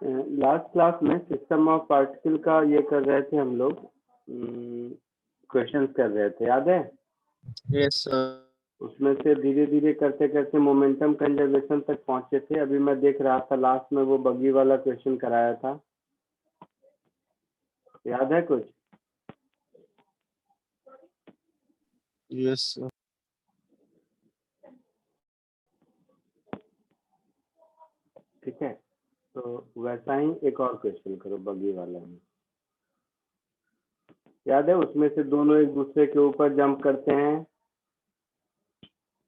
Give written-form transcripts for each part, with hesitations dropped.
Last class में system of particle का ये कर रहे थे हम लोग, क्वेश्चन कर रहे थे, याद है? Yes sir. उसमें से धीरे धीरे करते करते मोमेंटम कंजर्वेशन तक पहुंचे थे। अभी मैं देख रहा था लास्ट में वो बगी वाला क्वेश्चन कराया था, याद है कुछ? Yes sir. ठीक है, तो वैसा ही एक और क्वेश्चन करो बगी वाला में। याद है उसमें से दोनों एक दूसरे के ऊपर जंप करते हैं,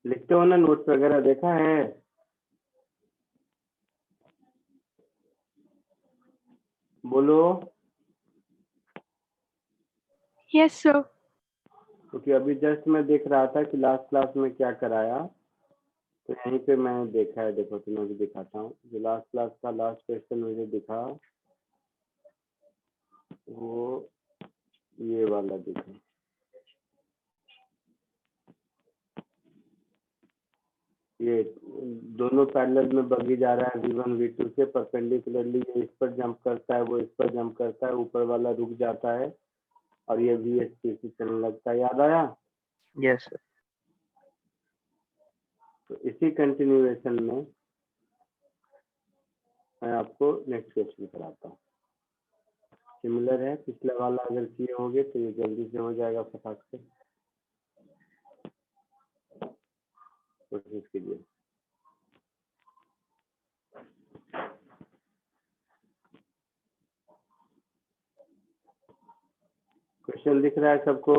लिखते हो ना नोट्स वगैरह, देखा है? बोलो। Yes sir. क्योंकि अभी जस्ट मैं देख रहा था कि लास्ट क्लास में क्या कराया, तो यहीं पे मैंने देखा है। देखो तुम्हें भी दिखाता हूँ, जो लास्ट क्लास का लास्ट क्वेश्चन मुझे दिखा वो ये वाला दिखा। ये दोनों पैरेलल में बगी जा रहा है v1 v2 से परपेंडिकुलरली, ये इस पर जंप करता है, वो इस पर जंप करता है, ऊपर वाला रुक जाता है और ये v स्पीड से चलने लगता है। याद आया? Yes sir. तो इसी कंटिन्यूएशन में मैं आपको नेक्स्ट क्वेश्चन कराता हूँ। सिमिलर है, पिछला वाला अगर किए होगे तो ये जल्दी से हो जाएगा फटाक से। कोशिश कीजिए। क्वेश्चन दिख रहा है सबको?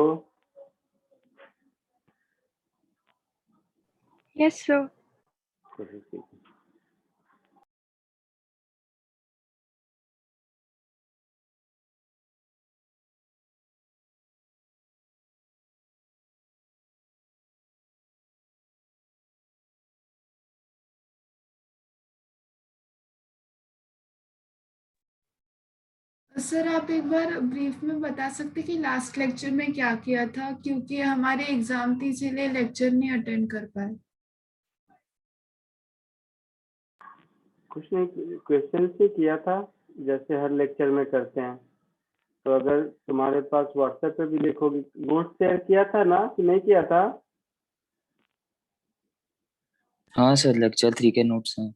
Yes sir. कोशिश कीजिए। सर आप एक बार ब्रीफ में बता सकते कि लास्ट लेक्चर में क्या किया था, क्योंकि हमारे एग्जाम थी इसीलिए लेक्चर नहीं अटेंड कर पाए। कुछ नहीं, क्वेश्चन से किया था जैसे हर लेक्चर में करते हैं। तो अगर तुम्हारे पास व्हाट्सएप पे भी देखोगे, नोट शेयर किया था ना कि नहीं किया था? हाँ सर, लेक्चर 3 के नोट्स हैं।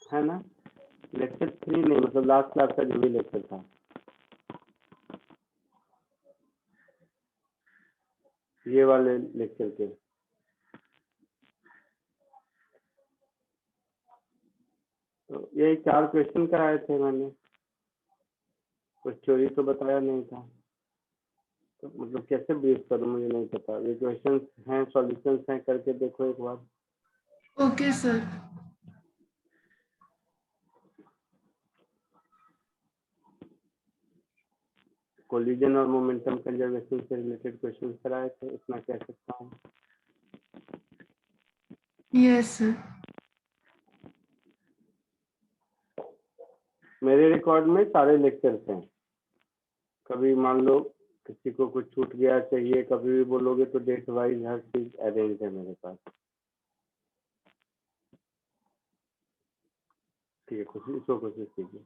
है ना? लेक्चर 3 नहीं, मतलब लास्ट क्लास का जो भी लेक्चर था, ये वाले लेक्चर के। तो यही 4 क्वेश्चन कराए थे मैंने, कुछ चोरी तो बताया नहीं था। तो मतलब कैसे ब्रीफ करूँ मुझे नहीं पता। ये क्वेश्चन हैं, सॉल्यूशंस हैं, करके देखो एक बार। Okay sir. कोलिजन और मोमेंटम कंजर्वेशन से रिलेटेड क्वेश्चन कराए थे, इतना कह सकता हूँ। Yes sir. मेरे रिकॉर्ड में सारे लेक्चर्स हैं। कभी मान लो किसी को कुछ छूट गया चाहिए, कभी भी बोलोगे तो डेट वाइज हर चीज अरेंज है मेरे पास। ठीक है, कोशिश कीजिए।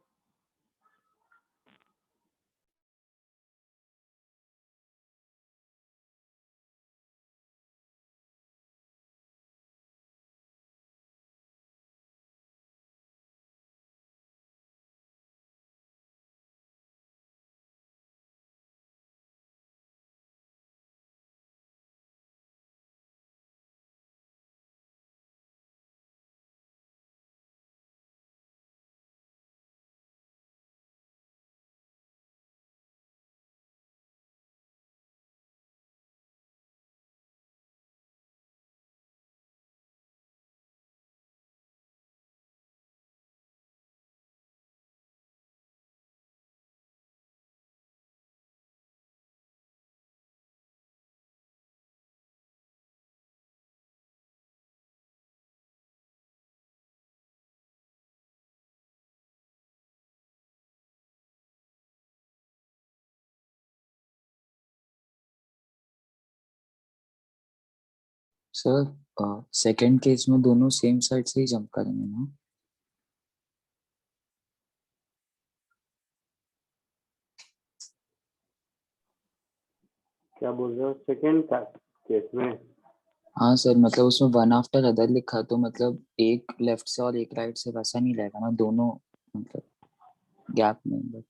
सर सेकंड केस में दोनों सेम साइड से ही जंप करेंगे ना? क्या बोल रहे हो सेकेंड का केस में? हाँ सर, मतलब उसमें वन आफ्टर अदर लिखा, तो मतलब एक लेफ्ट से और एक राइट से वैसा नहीं रहेगा ना, दोनों मतलब गैप में बस।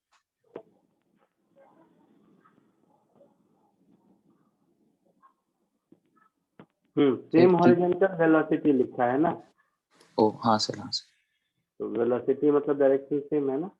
सेम ठीक। हॉरिजॉन्टल वेलोसिटी लिखा है ना, ओ हाँ सर, हाँ सर। तो वेलोसिटी मतलब डायरेक्शन सेम है ना।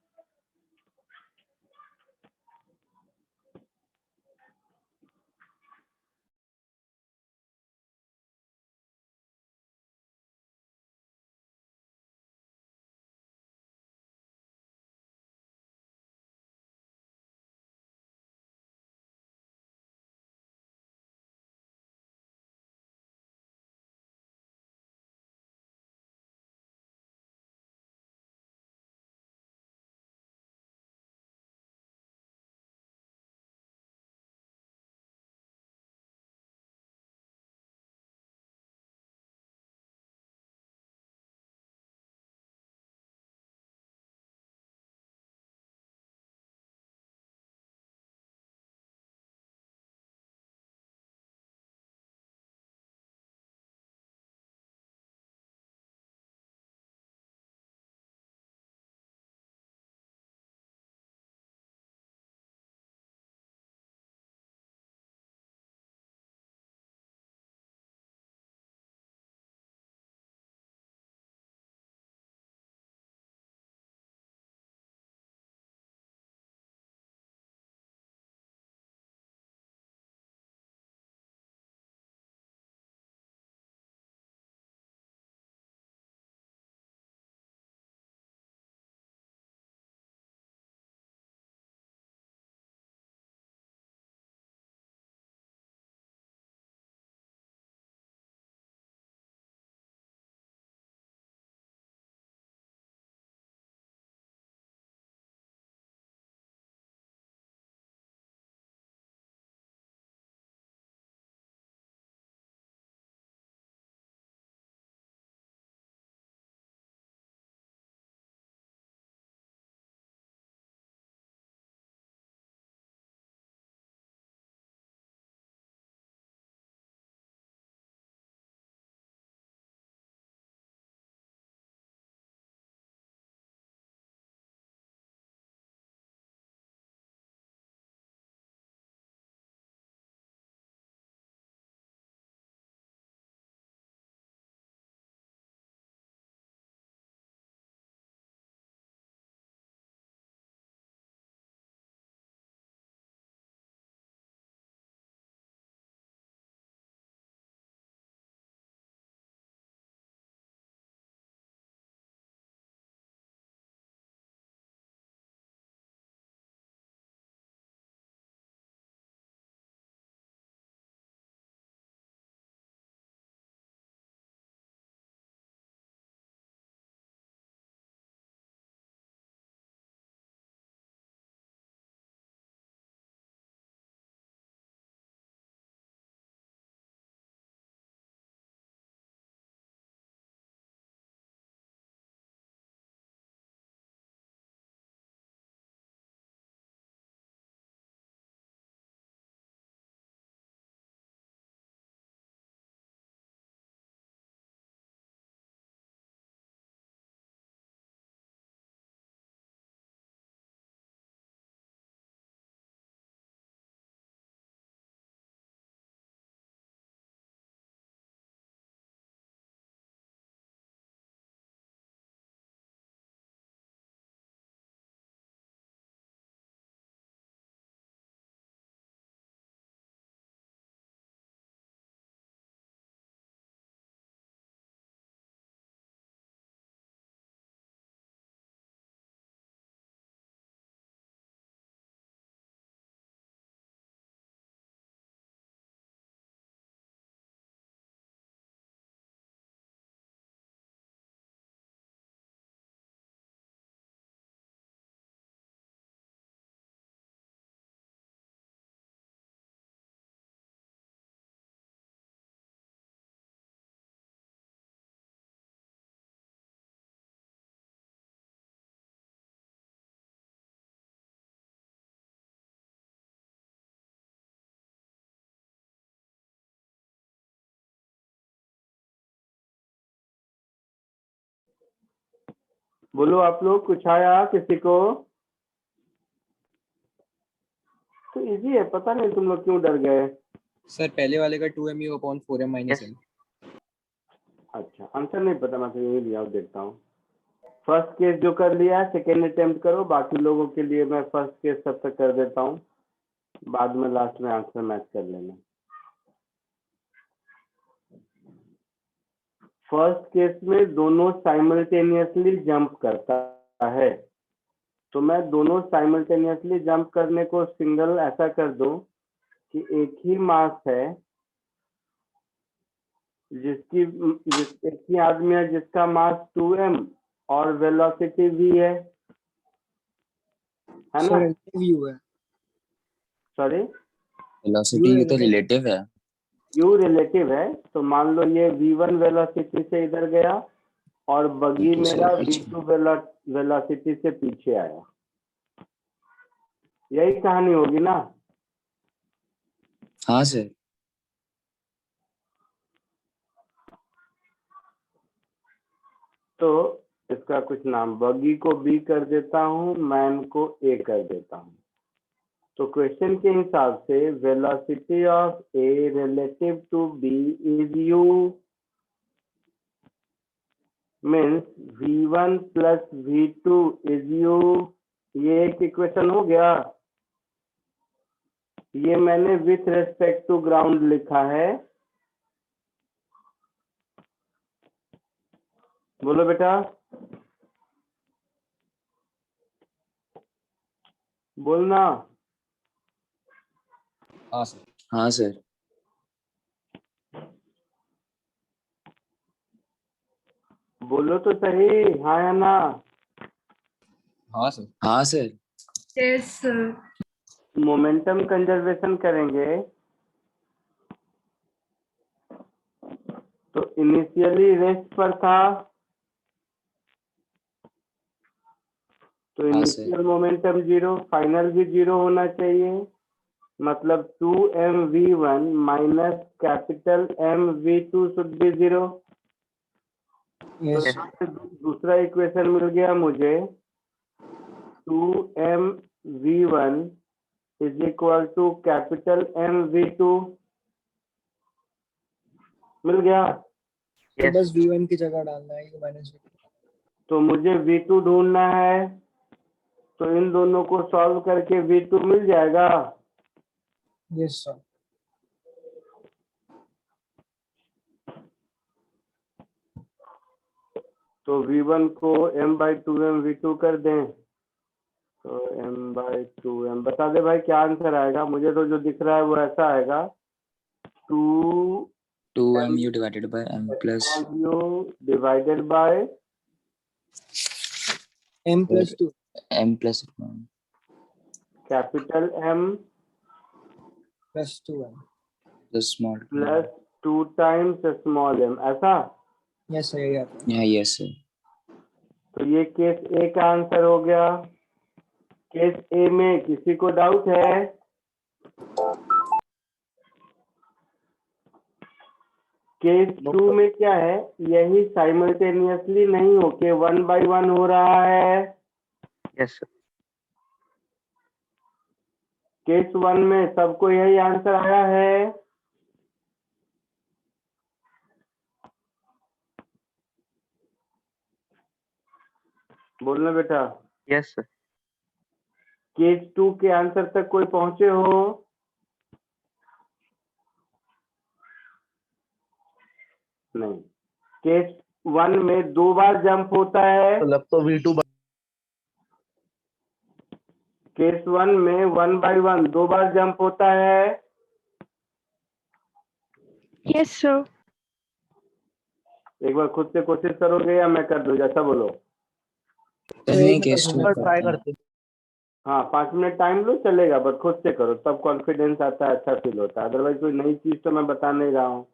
बोलो आप लोग, कुछ आया किसी को? तो इजी है, पता नहीं तुम लोग क्यों डर गए। सर पहले वाले का 2mu upon 4m minus Yes. m। अच्छा, आंसर नहीं पता, मैं तो यही लिया हूँ, देखता हूँ। फर्स्ट केस जो कर लिया है सेकेंड अटेम्प्ट करो, बाकी लोगों के लिए मैं फर्स्ट केस तब तक कर देता हूँ, बाद में लास्ट में आंसर मैच कर लेना। फर्स्ट केस में दोनों साइमल्टेनियसली जंप करता है, तो मैं दोनों साइमल्टेनियसली जंप करने को सिंगल ऐसा कर दूं कि एक ही मास है एक ही आदमी है जिसका मास 2m और वेलोसिटी v है ना? सर व्यू है। सॉरी, वेलोसिटी ये तो रिलेटिव है। u रिलेटिव है, तो मान लो ये v1 वेलोसिटी से इधर गया और बगी V2 से मेरा पीछे। v2 वेलोसिटी से पीछे आया। यही कहानी होगी ना? हाँ सर। तो इसका कुछ नाम, बगी को b कर देता हूँ, मैन को a कर देता हूँ। तो क्वेश्चन के हिसाब से velocity of a relative to b is u, means v1 plus v2 is u। ये एक इक्वेशन हो गया। ये मैंने विथ रेस्पेक्ट टू ग्राउंड लिखा है। बोलो बेटा, बोलना। हाँ सर। हाँ सर। बोलो तो सही, हाँ या ना? हाँ सर। हाँ sir. Yes sir. Momentum conservation करेंगे तो इनिशियली रेस्ट पर था, तो हाँ सर। इनिशियल मोमेंटम 0, फाइनल भी 0 होना चाहिए, मतलब 2mv1 minus capital mv2 should be 0। तो यस। यहाँ से दूसरा इक्वेशन मिल गया मुझे, 2mv1 is equal to capital mv2। मिल गया। Yes. बस v1 की जगह डालना है u माइनस v2। तो मुझे v2 ढूंढना है, तो इन दोनों को सॉल्व करके v2 मिल जाएगा। Yes sir. तो v1 को m/2m v2 कर दें, तो m/2m, बता दे भाई क्या आंसर आएगा? मुझे तो जो दिख रहा है वो ऐसा आएगा, 2mu divided by m plus u divided by m plus 2 m plus capital M plus 2m। Plus small plus 2 times small m, ऐसा? यस सर यही आता है। हाँ यस सर। तो ये केस ए का आंसर हो गया। केस ए में किसी को डाउट है? केस 2 में क्या है, यही साइमल्टेनियसली नहीं होके 1/1 हो रहा है। Yes, sir. केस 1 में सबको यही आंसर आया है। बोलना बेटा। Yes, sir. केस 2 के आंसर तक कोई पहुंचे हो? नहीं। केस 1 में 2 बार जंप होता है। मतलब तो V2 केस 1 में 1/1 2 बार जंप होता है। Yes, sir. एक बार खुद से कोशिश करोगे या मैं कर दूं, जैसा बोलो। नहीं केस टू में ट्राई करते हैं। करते। हाँ 5 मिनट टाइम लो, चलेगा, बट खुद से करो, तब कॉन्फिडेंस आता है, अच्छा फील होता है। अदरवाइज कोई नई चीज तो मैं बता नहीं रहा हूँ।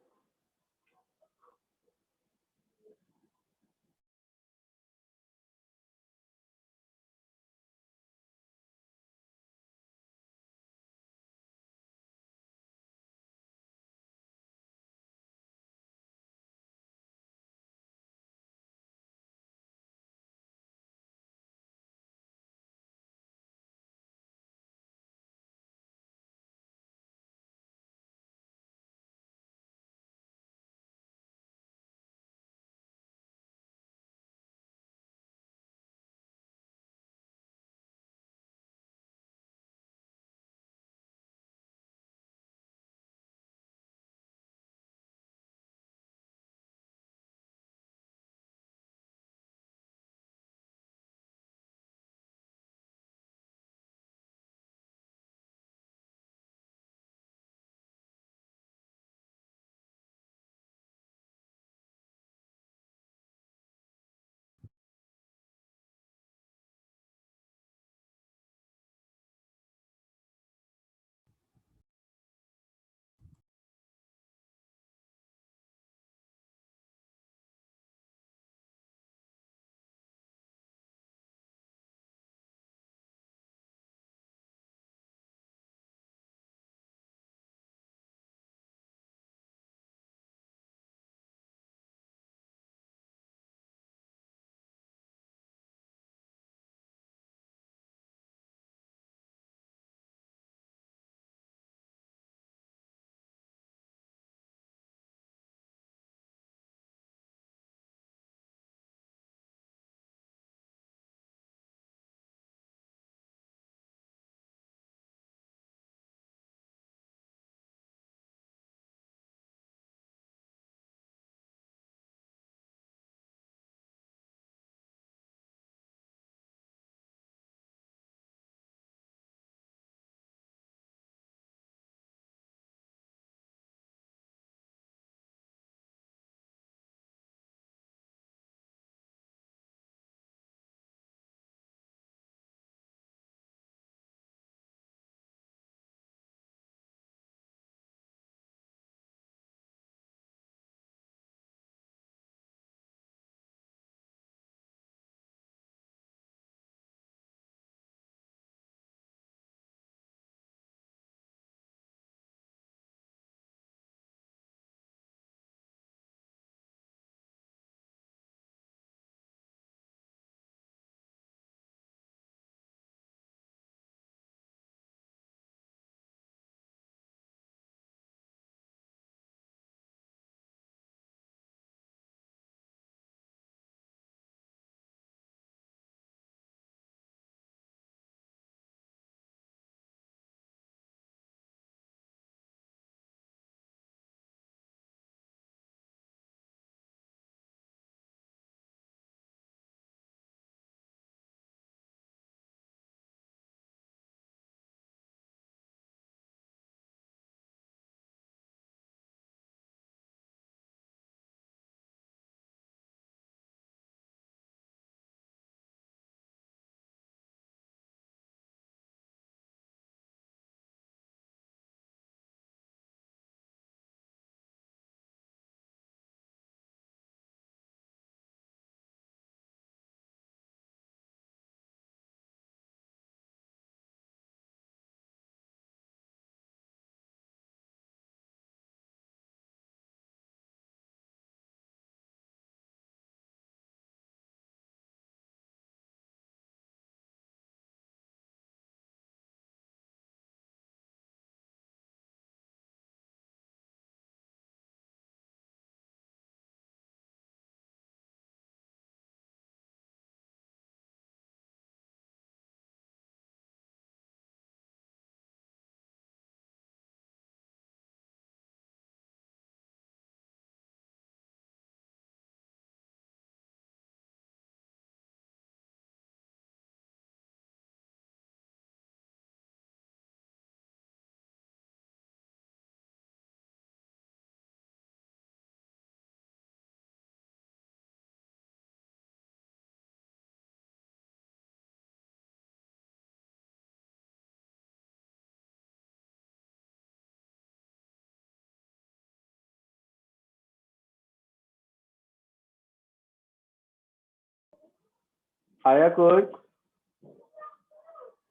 आया कुछ?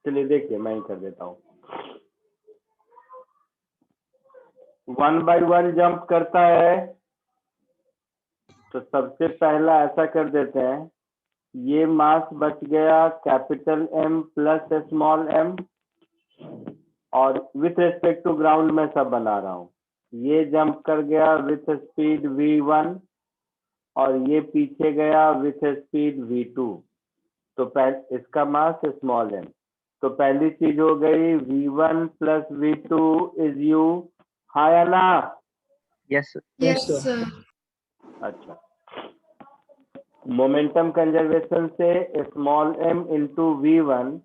चलिए देखिए, मैं ही कर देता हूँ। 1 by 1 जंप करता है, तो सबसे पहला ऐसा कर देते हैं, ये मास बच गया capital M plus small m, और विथ रिस्पेक्ट टू ग्राउंड में सब बना रहा हूँ। ये जंप कर गया विथ स्पीड v1 और ये पीछे गया विथ स्पीड v2, तो इसका मास स्मॉल m। तो पहली चीज हो गई v1 plus v2 is u, हाँ या ना? Yes, sir. Yes sir. Sir. अच्छा, मोमेंटम कंजर्वेशन से small m into v1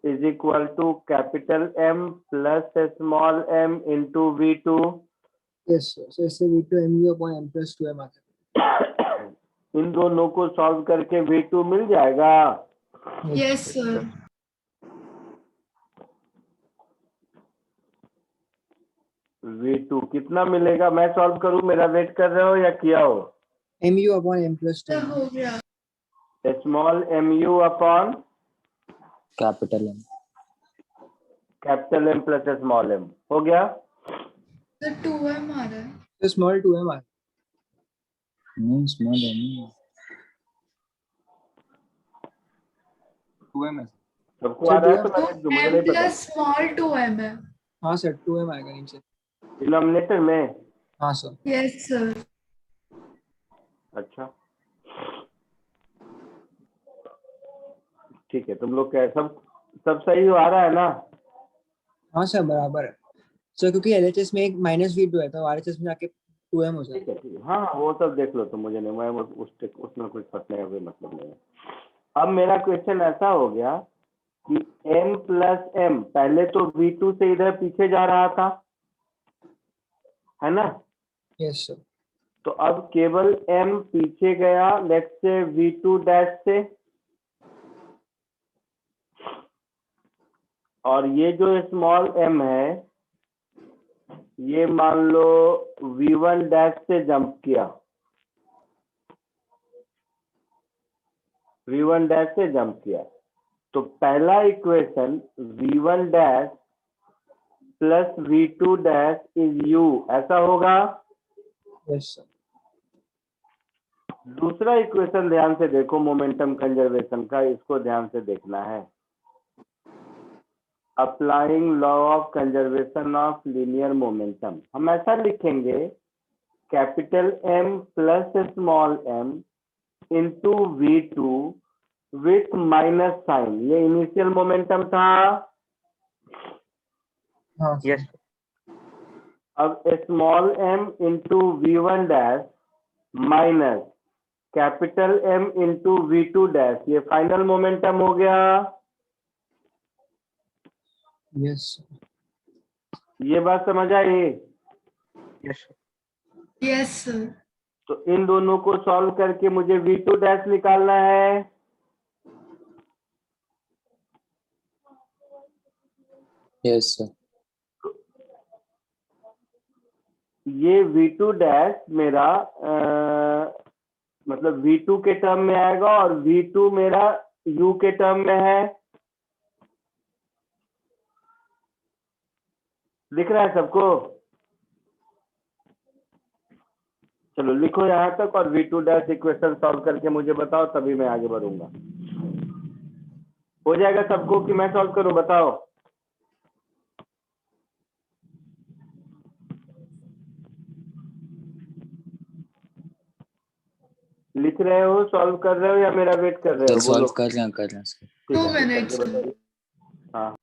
is equal to capital M plus small m into v2। Yes, sir. So इससे V2 mu upon m plus 2m आता है. इन दोनों को सॉल्व करके v2 मिल जाएगा। Yes sir. v2 कितना मिलेगा? मैं सॉल्व करूं, मेरा वेट कर रहे हो या किया हो? mu upon m plus 2. Sir हो गया। Small mu upon capital M. Capital M plus small m हो गया। सर 2m आ रहा है। So small 2m आता है. नहीं स्मॉल M. 2m है. सबको आ रहा है तो तो मैं मुझे m नहीं पता। प्लस स्मॉल 2m है। हाँ सर 2m आएगा नीचे. डिनोमिनेटर में? हाँ सर. Yes sir. अच्छा ठीक है, तुम लोग क्या सब सही आ रहा है ना? हाँ सर बराबर है. सर क्योंकि LHS में एक -v2 है तो RHS में जाके 2m हो जाएगा. ठीक है ठीक है, हाँ वो सब देख लो, तो मुझे नहीं, मैं उसमें कुछ फटने का कोई मतलब नहीं है। अब मेरा क्वेश्चन ऐसा हो गया कि m प्लस m, पहले तो v2 से इधर पीछे जा रहा था, है ना? Yes sir. तो अब केवल m पीछे गया, लेट्स से v2 डैश से, और ये जो स्मॉल m है ये मान लो v1 डैश से जंप किया, v1 डैश से जंप किया, तो पहला equation v1 dash plus v2 dash is u, ऐसा होगा। Yes sir. दूसरा इक्वेशन ध्यान से देखो, मोमेंटम कंजर्वेशन का, इसको ध्यान से देखना है। Applying law of conservation of linear momentum, हम ऐसा लिखेंगे capital M plus small m into v2 with minus sign, ये इनिशियल मोमेंटम था। हाँ Yes, सर. sir. अब small m into v1 dash minus capital M into v2 dash, ये final momentum हो गया। Yes sir. ये बात समझ आई? Yes, sir. Yes sir. तो इन दोनों को सॉल्व करके मुझे v2 डैश निकालना है। Yes sir. ये v2 डैश मेरा मतलब v2 के टर्म में आएगा और v2 मेरा u के टर्म में है। दिख रहा है सबको? चलो लिखो यहाँ तक और v2 डैश इक्वेशन सॉल्व करके मुझे बताओ, तभी मैं आगे बढ़ूंगा। हो जाएगा सबको कि मैं सॉल्व करूं? बताओ। लिख रहे हो, सॉल्व कर रहे हो या मेरा वेट कर रहे सर हो? सॉल्व बोलो। कर रहे हैं सर. ठीक 2 है, मिनट्स। करके बताइए। हाँ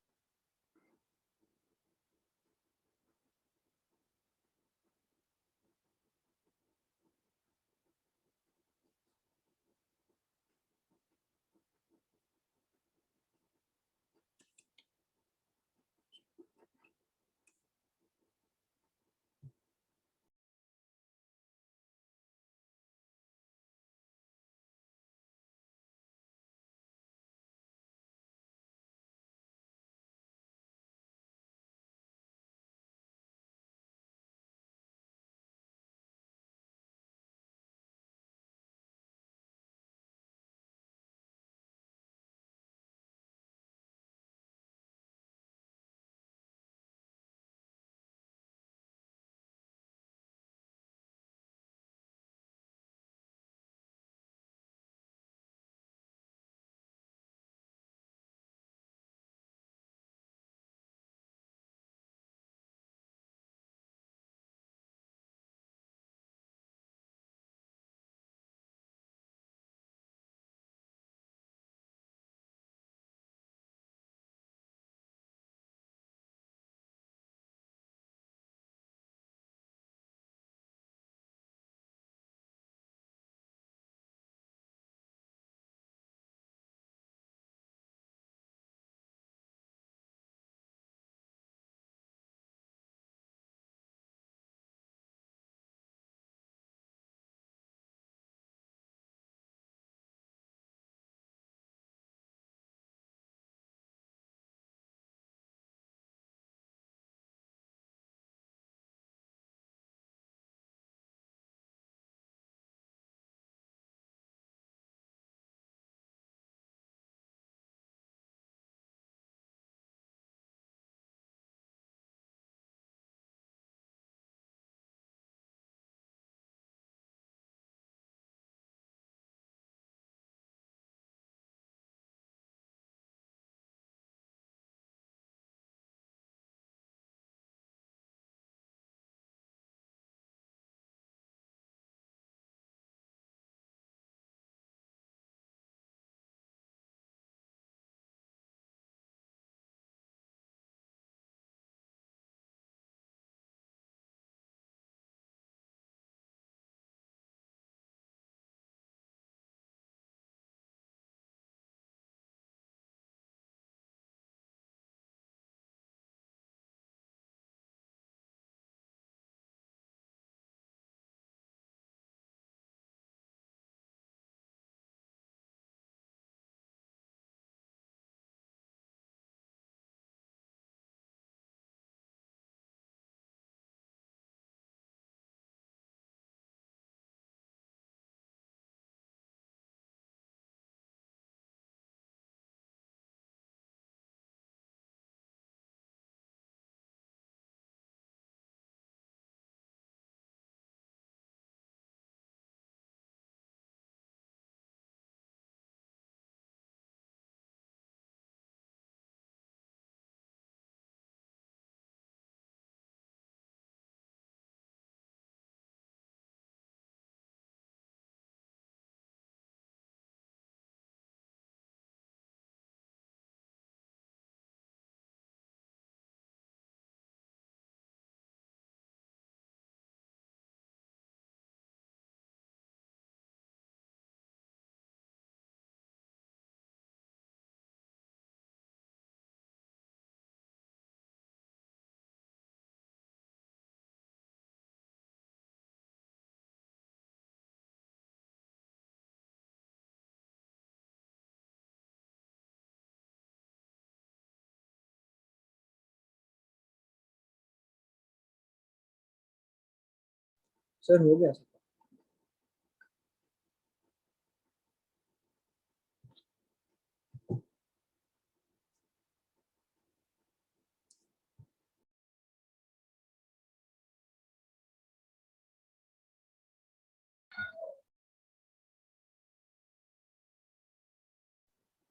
सर हो गया सर।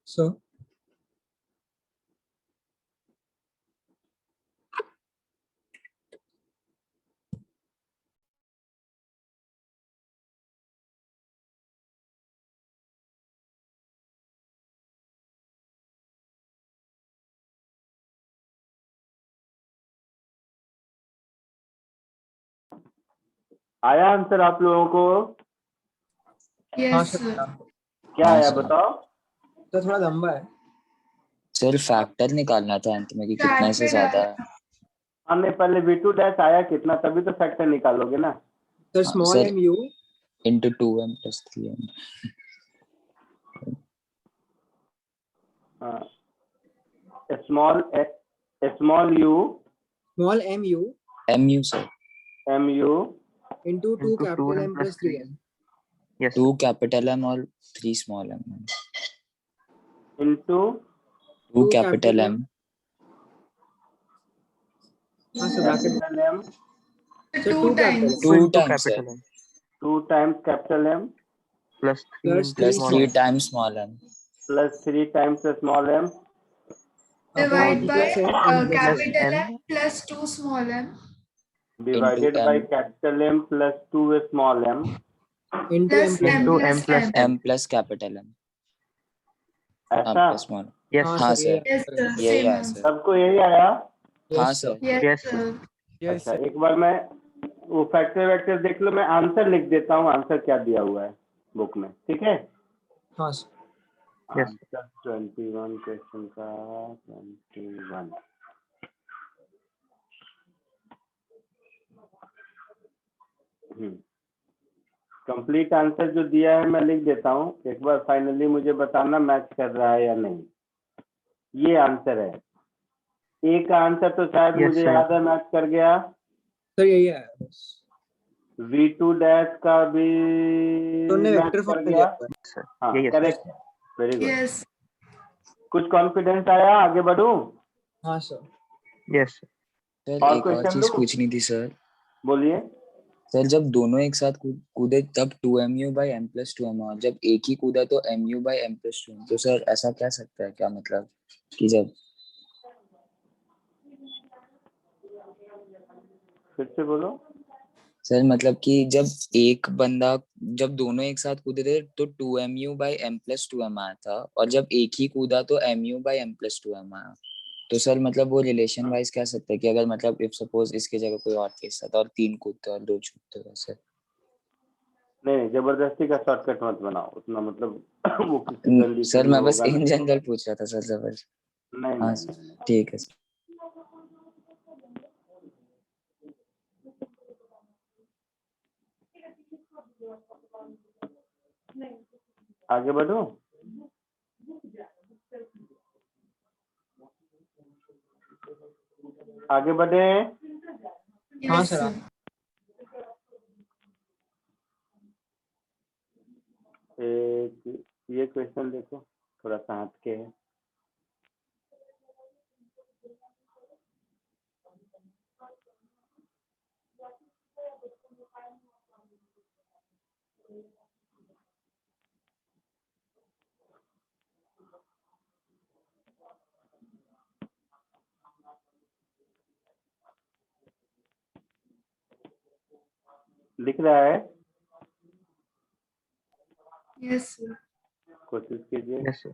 सर आया आंसर आप लोगों को? हाँ यस सर सर। क्या हाँ आया सर। बताओ? सर थोड़ा लंबा है। सर फैक्टर निकालना था अंत में कि कितने से कैपिटल ज्यादा है। हमने पहले V2 डैश आया कितना, तभी तो फैक्टर निकालोगे ना। सर हाँ, small sir M U into 2m + 3m। Small U small M U mu sir. MU into 2 Into capital 2m M plus plus 3 3m. M Yes. 2 capital M और 3 small m। इंटू 2 2 capital capital M हाँ sir bracket capital M sir 2 2 capital times 2 Into times sir capital M 2 times capital M plus 3 plus into 3 plus small 3 m. times small m plus 3 times small m divide upon by plus M M plus Plus M capital m M plus 2 small m into divided by m capital M plus 2 small m into M plus plus m into plus m plus n. m. m plus capital M ऐसा plus small। Yes, हाँ sir. हाँ sir sir Yes sir, यही same आया answer. Sir. सबको यही आया? हाँ yes sir. Sir Yes Yes, sir. Yes अच्छा सर एक बार मैं वो फैक्टर वैक्टर देख लो, मैं आंसर लिख देता हूँ, आंसर क्या दिया हुआ है बुक में, ठीक है? हाँ सर Yes. आंसर 21 क्वेश्चन का 21। कंप्लीट आंसर जो दिया है मैं लिख देता हूँ, एक बार फाइनली मुझे बताना मैच कर रहा है या नहीं। ये आंसर है, ए का आंसर तो शायद Yes, मुझे sir. याद है मैच कर गया। सर यही है बस V2 डैश का भी तो ने मैच वेक्टर कर फॉर्म में गया। दिया हुआ है Sir. हाँ Yeah, yes. करेक्ट है, वेरी गुड। Yes. कुछ कॉन्फिडेंस आया, आगे बढ़ूं? हाँ सर Yes, sir. सर और एक और क्वेश्चन चीज दूं? पूछनी थी सर। बोलिए। सर जब दोनों एक साथ कूदे तब 2mu by m plus 2m, और जब एक ही कूदा तो mu by m plus 2m, तो सर ऐसा कह सकता है क्या, मतलब कि जब फिर से बोलो। सर मतलब कि जब एक बंदा, जब दोनों एक साथ कूदे थे तो 2mu by m plus 2m आया था, और जब एक ही कूदा तो mu by m plus 2m आया। तो सर मतलब वो रिलेशन वाइज कह सकते हैं कि अगर मतलब इफ सपोज इसकी जगह कोई और केस था और 3 कूदते और 2 छूटते वैसे। नहीं जबरदस्ती का शॉर्टकट मत बनाओ, उतना मतलब वो किसी सर कंडीशन में मैं बस होगा ना। इन जनरल पूछ रहा था सर जबर। नहीं हाँ नहीं सर नहीं, ठीक है सर। आगे बढ़ो। आगे बढ़े। हाँ Yes सर sir. एक ये क्वेश्चन देखो, थोड़ा सा हट के है। लिख रहा है, Yes sir. कोशिश कीजिए। Yes, sir.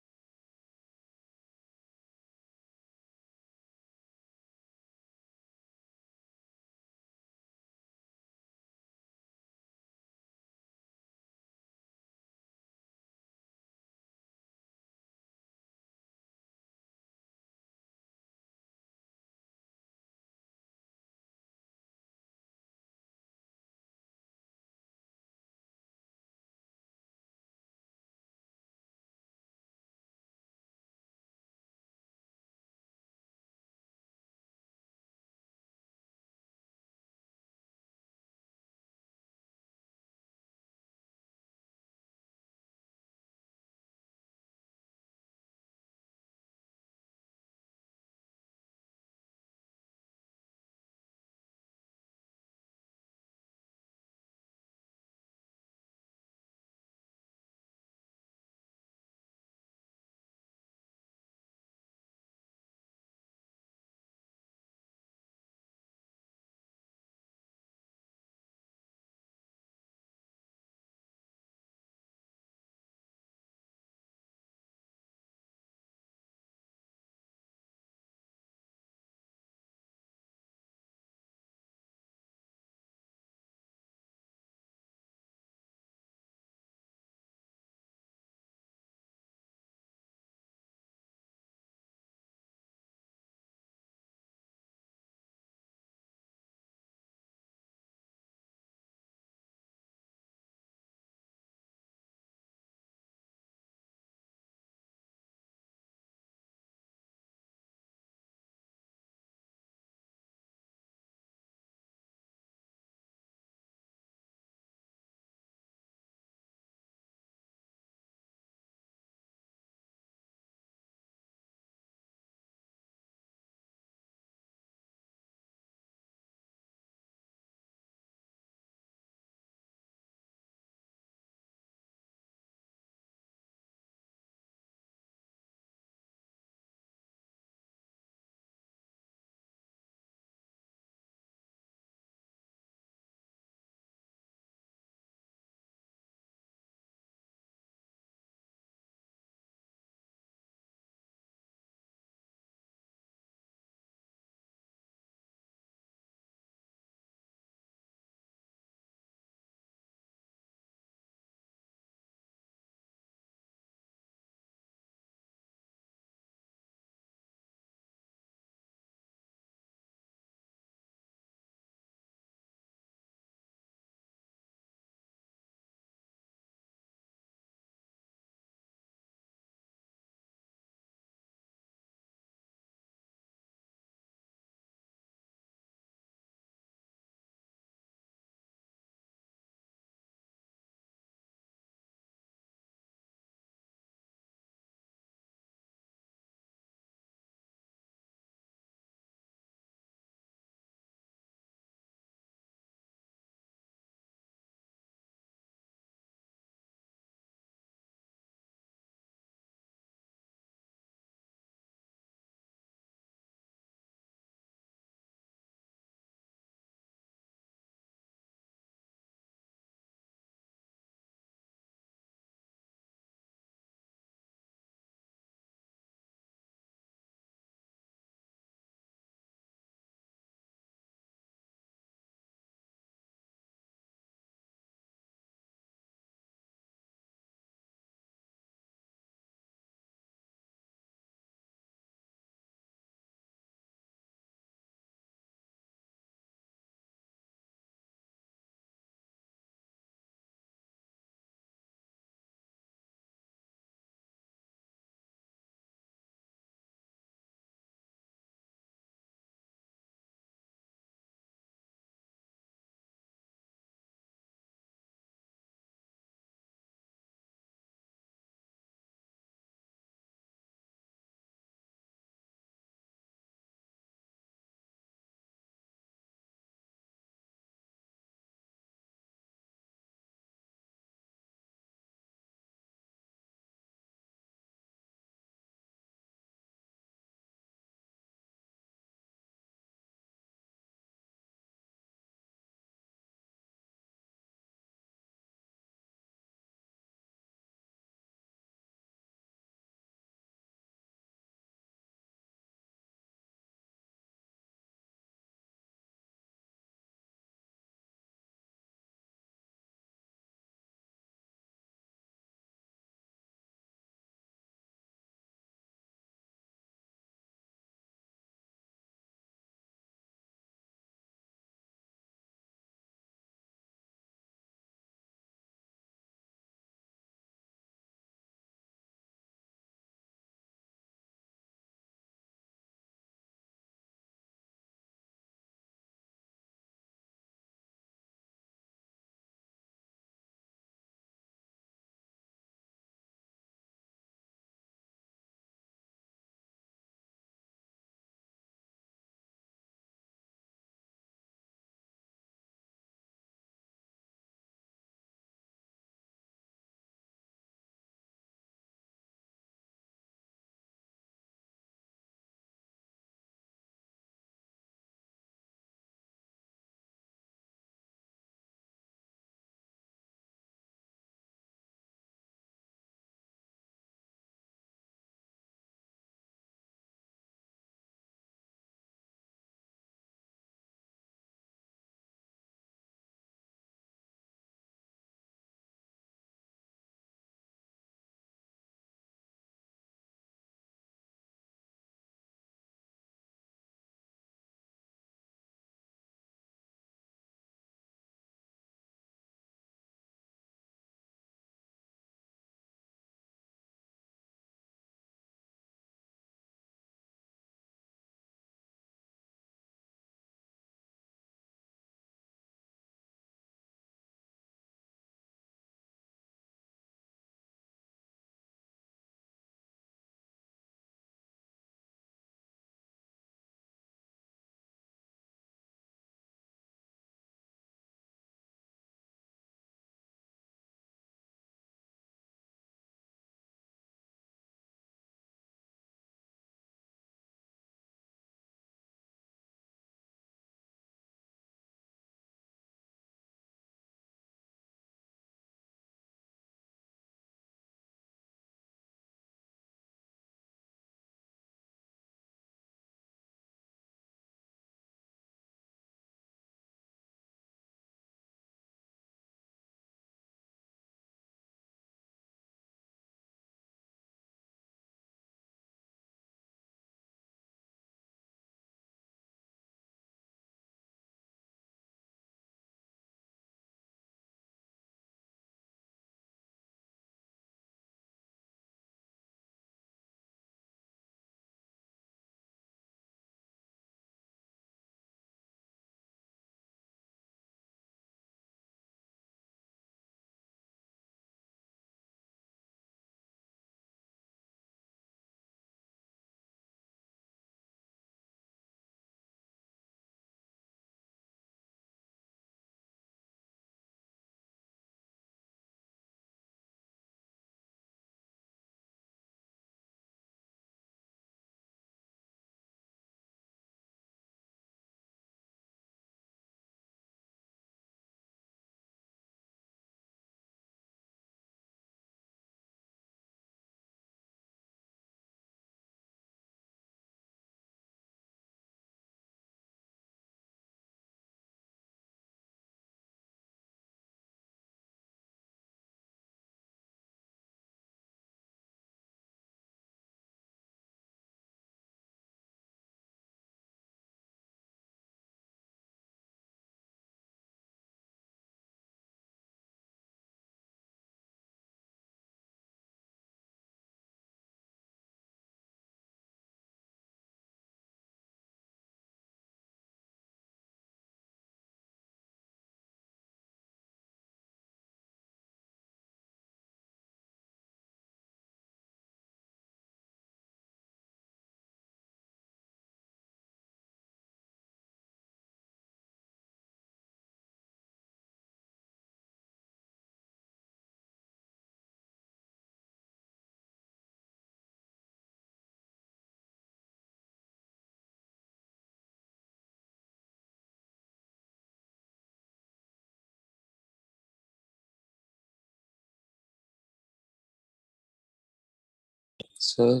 Sir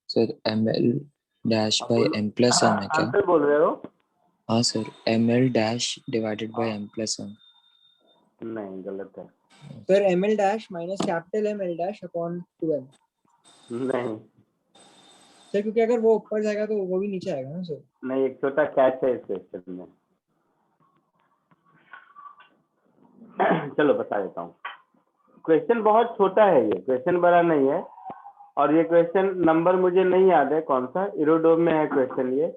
sir ml dash by m plus n है क्या? आंसर बोल रहे हो? हाँ sir, ml dash divided by m plus n। नहीं, गलत है। Sir ml dash minus capital M L dash upon 2m। नहीं सर क्योंकि अगर वो ऊपर जाएगा तो वो भी नीचे आएगा ना सर। नहीं, एक छोटा कैच है इस क्वेश्चन में। चलो बता देता हूँ। क्वेश्चन बहुत छोटा है, ये क्वेश्चन बड़ा नहीं है, और ये क्वेश्चन नंबर मुझे नहीं याद है कौन सा, इरोडोम में है क्वेश्चन ये।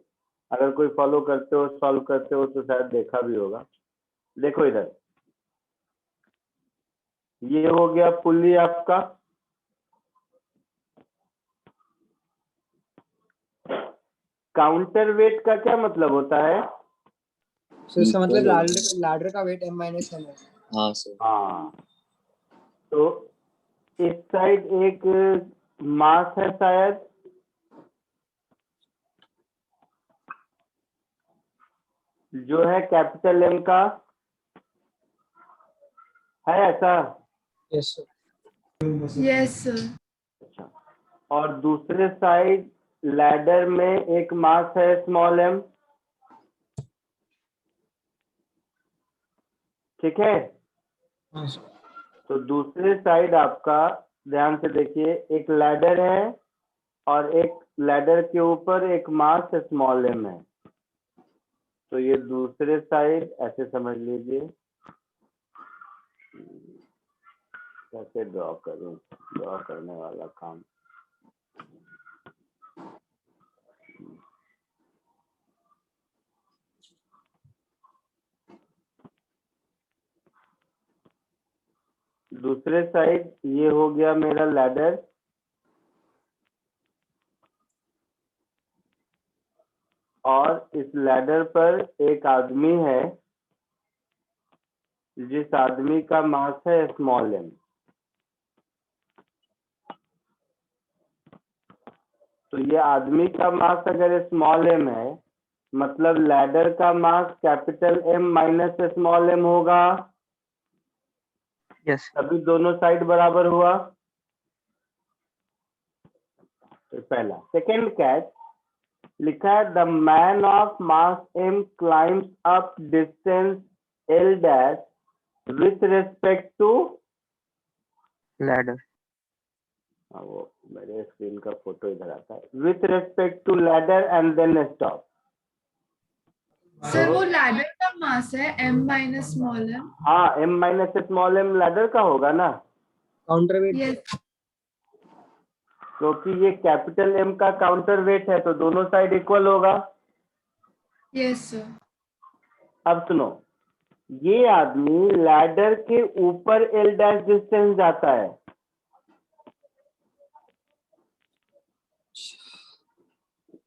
अगर कोई फॉलो करते हो, सॉल्व करते हो तो शायद देखा भी होगा। देखो इधर, ये हो गया पुल्ली आपका, काउंटर वेट का क्या मतलब होता है? सो इसका मतलब Equal होगा। लैडर का वेट m माइनस n है। हाँ सर। हाँ, तो इस साइड एक मास है शायद, जो है कैपिटल एम का, है ऐसा? Yes sir. Yes sir. अच्छा, और दूसरे साइड लैडर में एक मास है स्मॉल एम, ठीक है? हाँ सर। तो दूसरे साइड आपका, ध्यान से देखिए, एक लैडर है और एक लैडर के ऊपर एक मास स्मॉल एम है। तो ये दूसरे साइड ऐसे समझ लीजिए। कैसे ड्रॉ करूं? ड्रॉ करने वाला काम। दूसरे साइड ये हो गया मेरा लैडर, और इस लैडर पर एक आदमी है, जिस आदमी का मास है स्मॉल एम। तो ये आदमी का मास अगर स्मॉल एम है, मतलब लैडर का mass capital M minus small M होगा, Yes. तभी दोनों साइड बराबर हुआ। तो पहला। सेकेंड कैच लिखा है, the man of mass M climbs up distance L dash with respect to, Ladder. वो मेरे स्क्रीन का फोटो इधर आता है, with respect to ladder and then stop. Sir वो लैडर का मास है m माइनस स्मॉल m। हाँ, M minus small M ladder का होगा ना, काउंटर वेट। यस क्योंकि ये कैपिटल एम का काउंटर वेट है, तो दोनों साइड इक्वल होगा। Yes sir. अब सुनो, ये आदमी लैडर के ऊपर एल डैश डिस्टेंस जाता है,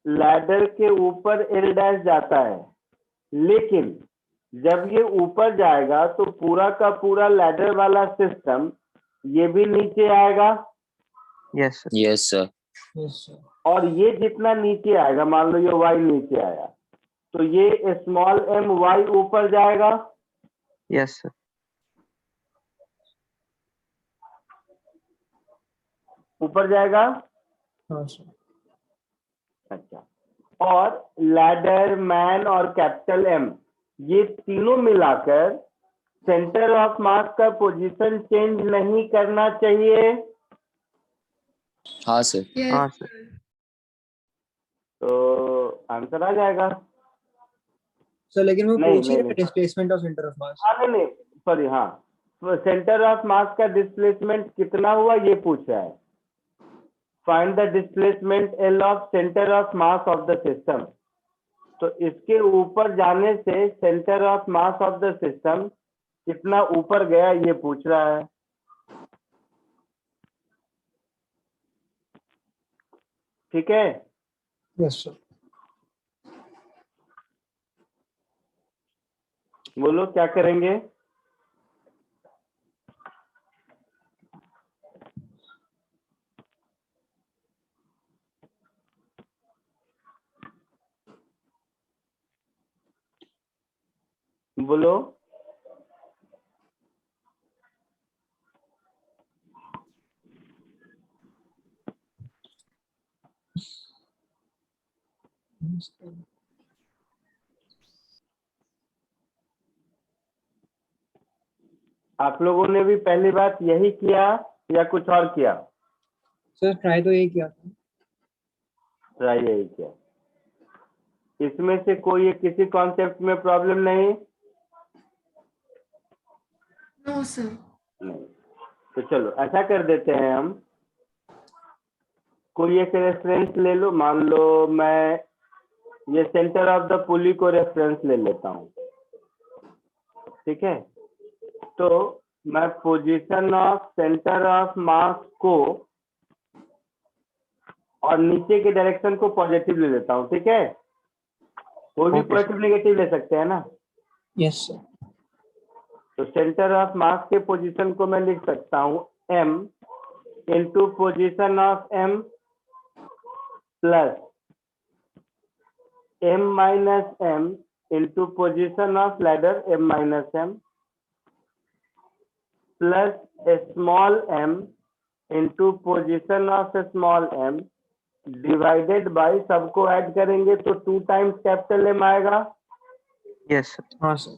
लैडर के ऊपर एल डैश जाता है, लेकिन जब ये ऊपर जाएगा तो पूरा का पूरा लैडर वाला सिस्टम ये भी नीचे आएगा, Yes, sir. Yes sir. Yes sir. और ये जितना नीचे आएगा, मान लो ये वाई नीचे आया, तो ये स्मॉल एम वाई ऊपर जाएगा। Yes, sir. ऊपर जाएगा। हाँ सर। अच्छा, और लैडर, मैन और कैपिटल एम, ये तीनों मिलाकर सेंटर ऑफ मास का पोजीशन चेंज नहीं करना चाहिए। हाँ सर। हाँ यस सर। तो आंसर आ जाएगा। सर लेकिन वो नहीं, पूछ ही नहीं, रहा है नहीं। Displacement of centre of mass. हाँ, नहीं, नहीं, सॉरी, हाँ, सेंटर ऑफ मास का डिस्प्लेसमेंट कितना हुआ ये पूछ रहा है। Find the displacement L of centre of mass of the system. तो इसके ऊपर जाने से centre of mass of the system कितना ऊपर गया ये पूछ रहा है। ठीक है, यस सर। बोलो क्या करेंगे? बोलो। आप लोगों ने भी पहली बात यही किया या कुछ और किया? सर ट्राई तो यही किया था। ट्राई यही किया। इसमें से कोई किसी कॉन्सेप्ट में प्रॉब्लम नहीं? No sir. नहीं। तो चलो ऐसा कर देते हैं हम, कोई एक रेफरेंस ले लो। मान लो मैं ये सेंटर ऑफ द पुली को रेफरेंस ले लेता हूँ, ठीक है? तो मैं position of centre of mass को और नीचे के डायरेक्शन को पॉजिटिव ले लेता हूँ, ठीक है? वो भी Okay, पॉजिटिव नेगेटिव ले सकते हैं ना? Yes sir. तो सेंटर ऑफ मास के पोजीशन को मैं लिख सकता हूँ m into position of m plus m minus m into position of ladder m minus m plus small m into position of small m divided bye, सबको add करेंगे तो 2 times capital M आएगा। yes, sir. हाँ sir.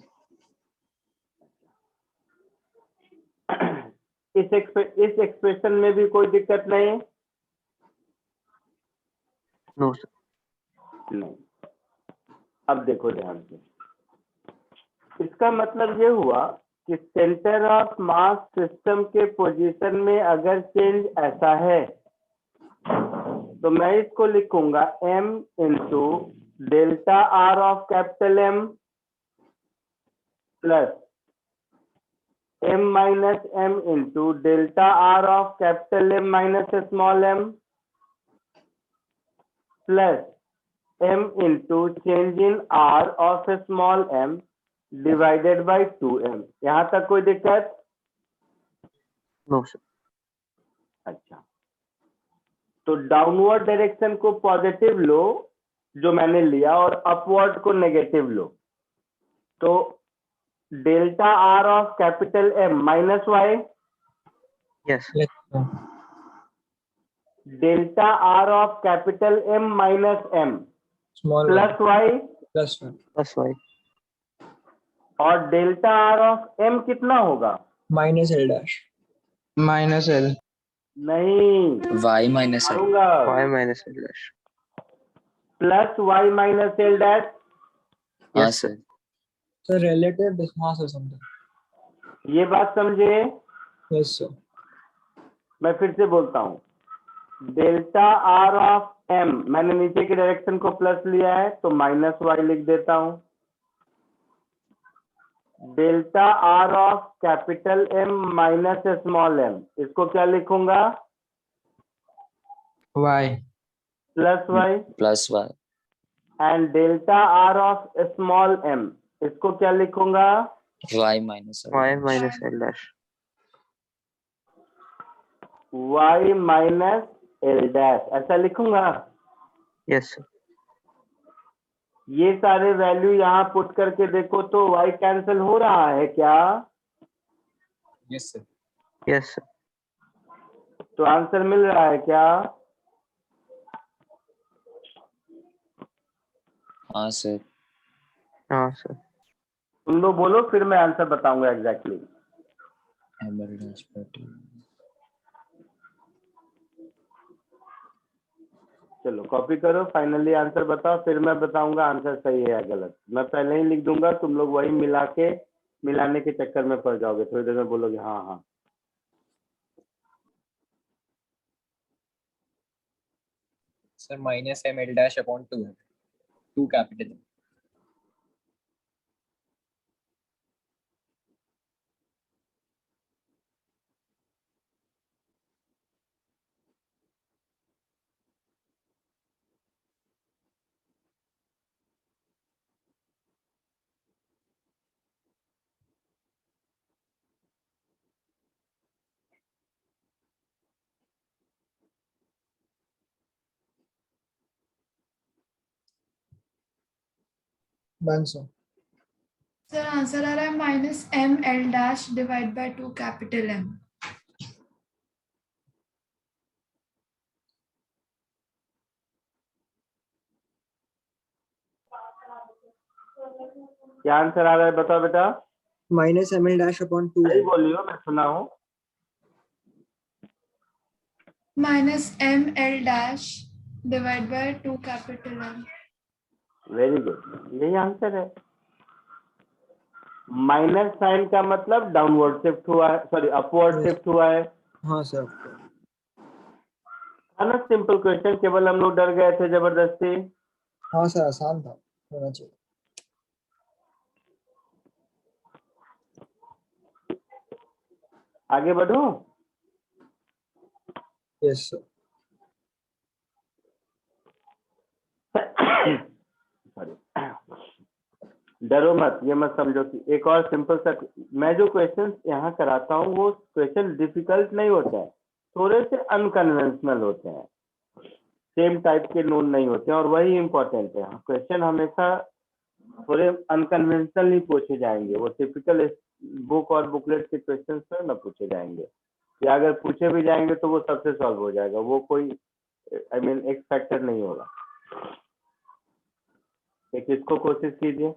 इस expression में भी कोई दिक्कत नहीं? No, sir. नहीं। अब देखो ध्यान से, इसका मतलब ये हुआ कि सेंटर ऑफ मास सिस्टम के पोजीशन में अगर चेंज ऐसा है तो मैं इसको लिखूंगा m into delta R of capital M plus m minus m into delta R of capital M minus small m plus m into change in r of small m divided by 2m। यहाँ तक कोई दिक्कत? No, sir. अच्छा, तो downward direction को positive लो जो मैंने लिया, और अपवर्ड को नेगेटिव लो। तो delta R of capital M minus Y, Yes, yes sir. Delta R of capital M minus M small plus Y, plus one that's why. और डेल्टा आर ऑफ M कितना होगा? Minus L dash. Minus L. नहीं, y minus l। मारूंगा। Y minus L dash. Plus Y minus L dash. हाँ Yes, sir. Sir relative हाँ sir समझा। ये बात समझे? Yes sir. मैं फिर से बोलता हूँ, डेल्टा आर ऑफ M, मैंने नीचे के डायरेक्शन को प्लस लिया है तो माइनस वाई लिख देता हूँ। Delta R of capital M minus small m, इसको क्या लिखूंगा? Y. Plus Y. Plus y। And delta R of small m, इसको क्या लिखूंगा? y minus l। Y minus L dash. y minus L dash, ऐसा लिखूंगा। Yes, sir. ये सारे वैल्यू यहाँ पुट करके देखो तो y कैंसिल हो रहा है क्या? Yes sir. Yes, sir. तो आंसर मिल रहा है क्या? हाँ सर। हाँ sir. तुम लोग बोलो, फिर मैं आंसर बताऊंगा exactly. ml dash per t। चलो कॉपी करो, फाइनली आंसर बताओ, फिर मैं बताऊंगा आंसर सही है या गलत। मैं पहले ही लिख दूंगा, तुम लोग वही मिलाने के चक्कर में पड़ जाओगे, थोड़ी देर में बोलोगे हाँ हाँ। Sir minus M L dash upon 2 है, 2 capital. Done sir. Sir answer आ रहा है -ml' divide by 2 capital M। क्या आंसर आ रहा है बताओ बेटा। -ml' सही 2m। बोलियो, मैं सुना हूँ। -ml' divide by 2 capital M। Very good, यही आंसर है। माइनस साइन का मतलब डाउनवर्ड शिफ्ट हुआ है, सॉरी अपवर्ड शिफ्ट हुआ है। हाँ सर। था ना सिंपल क्वेश्चन, केवल हम लोग डर गए थे जबरदस्ती। हाँ सर, आसान था, होना चाहिए। आगे बढ़ो। Yes sir. सॉरी, डरो मत, ये मत समझो कि एक और सिंपल सा। मैं जो क्वेश्चन यहाँ कराता हूँ वो क्वेश्चन डिफिकल्ट नहीं होते हैं, थोड़े से अनकन्वेंशनल होते हैं, सेम टाइप के नोन नहीं होते हैं, और वही इंपॉर्टेंट है। क्वेश्चन हमेशा थोड़े अनकन्वेंशनल नहीं पूछे जाएंगे, वो टिपिकल बुक और बुकलेट के क्वेश्चन पर ना पूछे जाएंगे, या अगर पूछे भी जाएंगे तो वो सबसे सॉल्व हो जाएगा, वो कोई आई मीन एक्स फैक्टर नहीं होगा। एक इसको कोशिश कीजिए।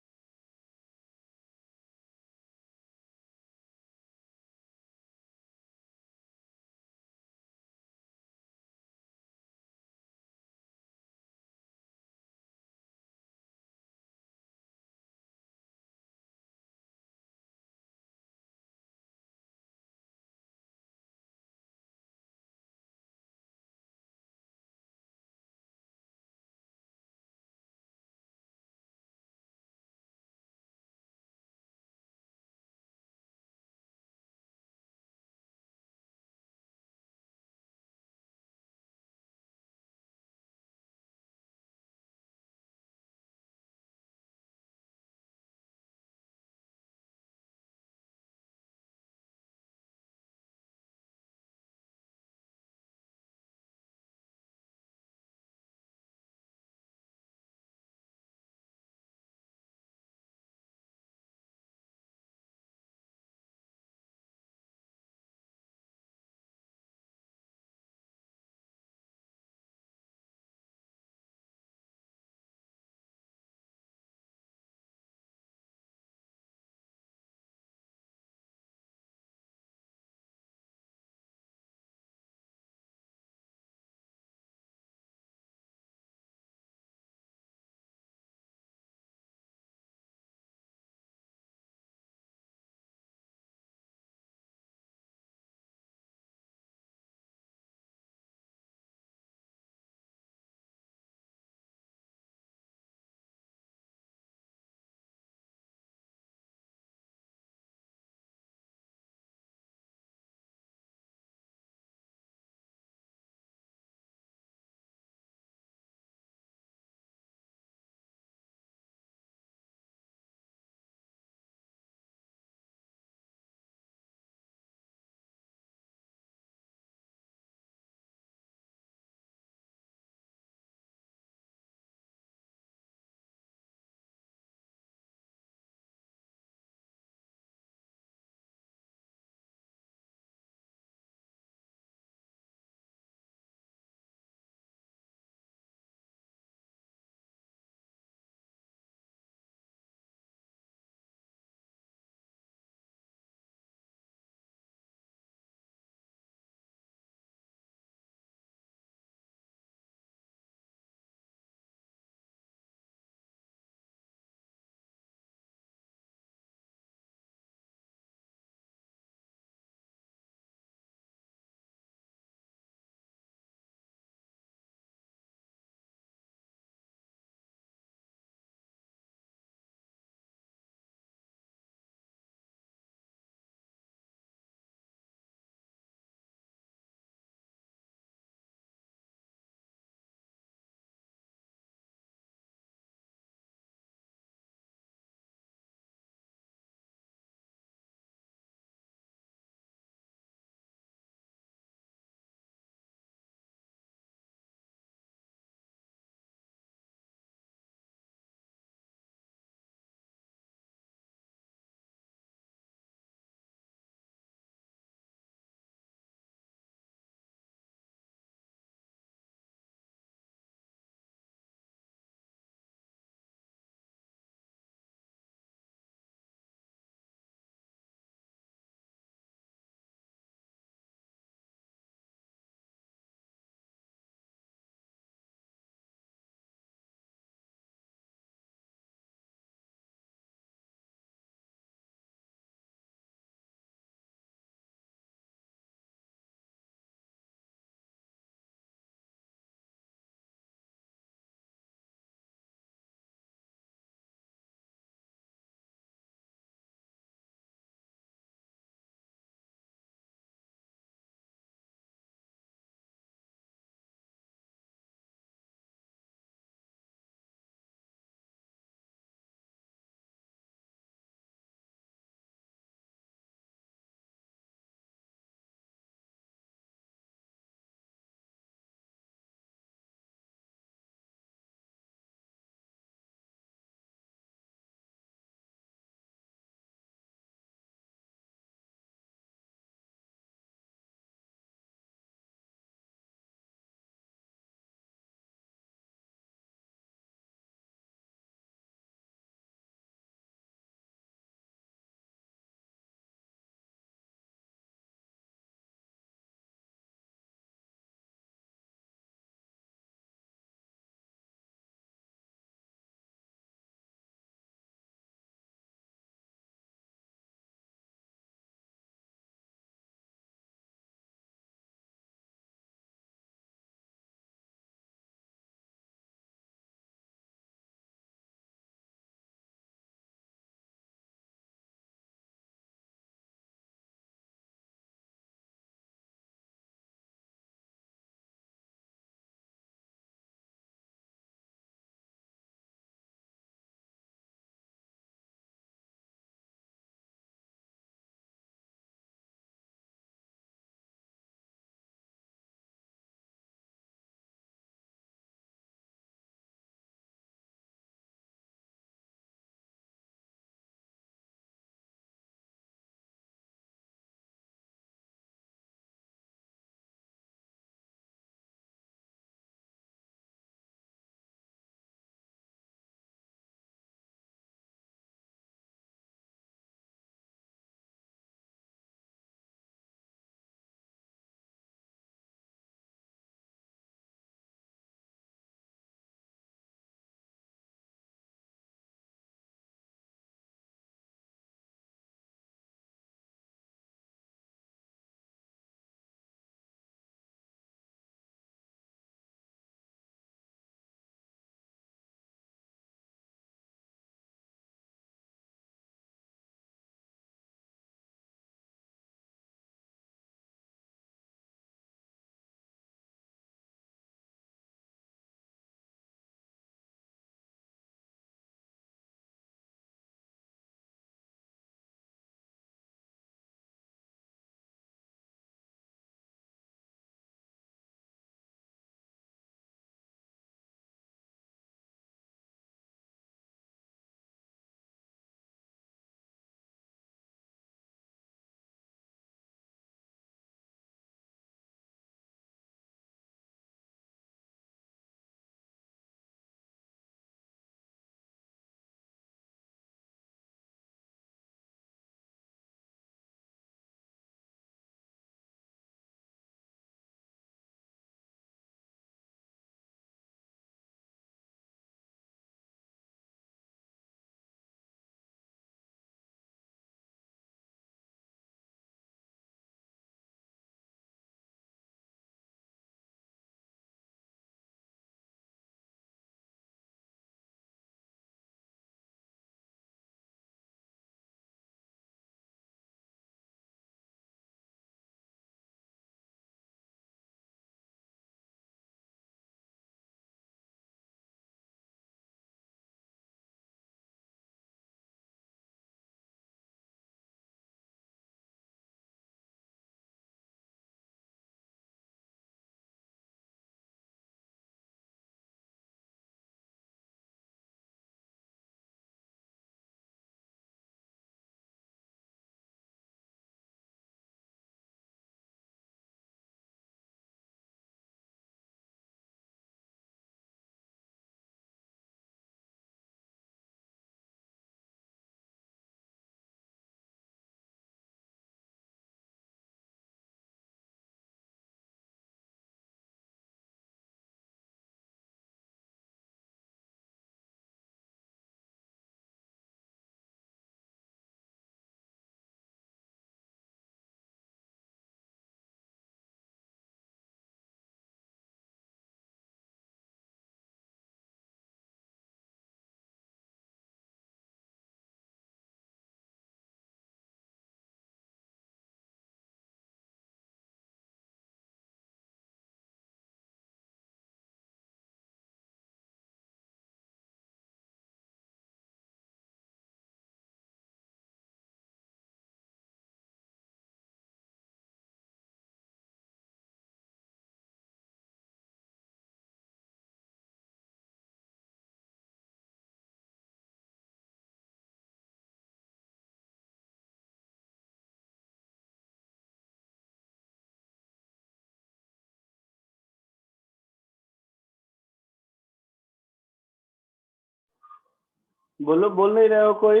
बोलो, बोल नहीं रहे हो कोई?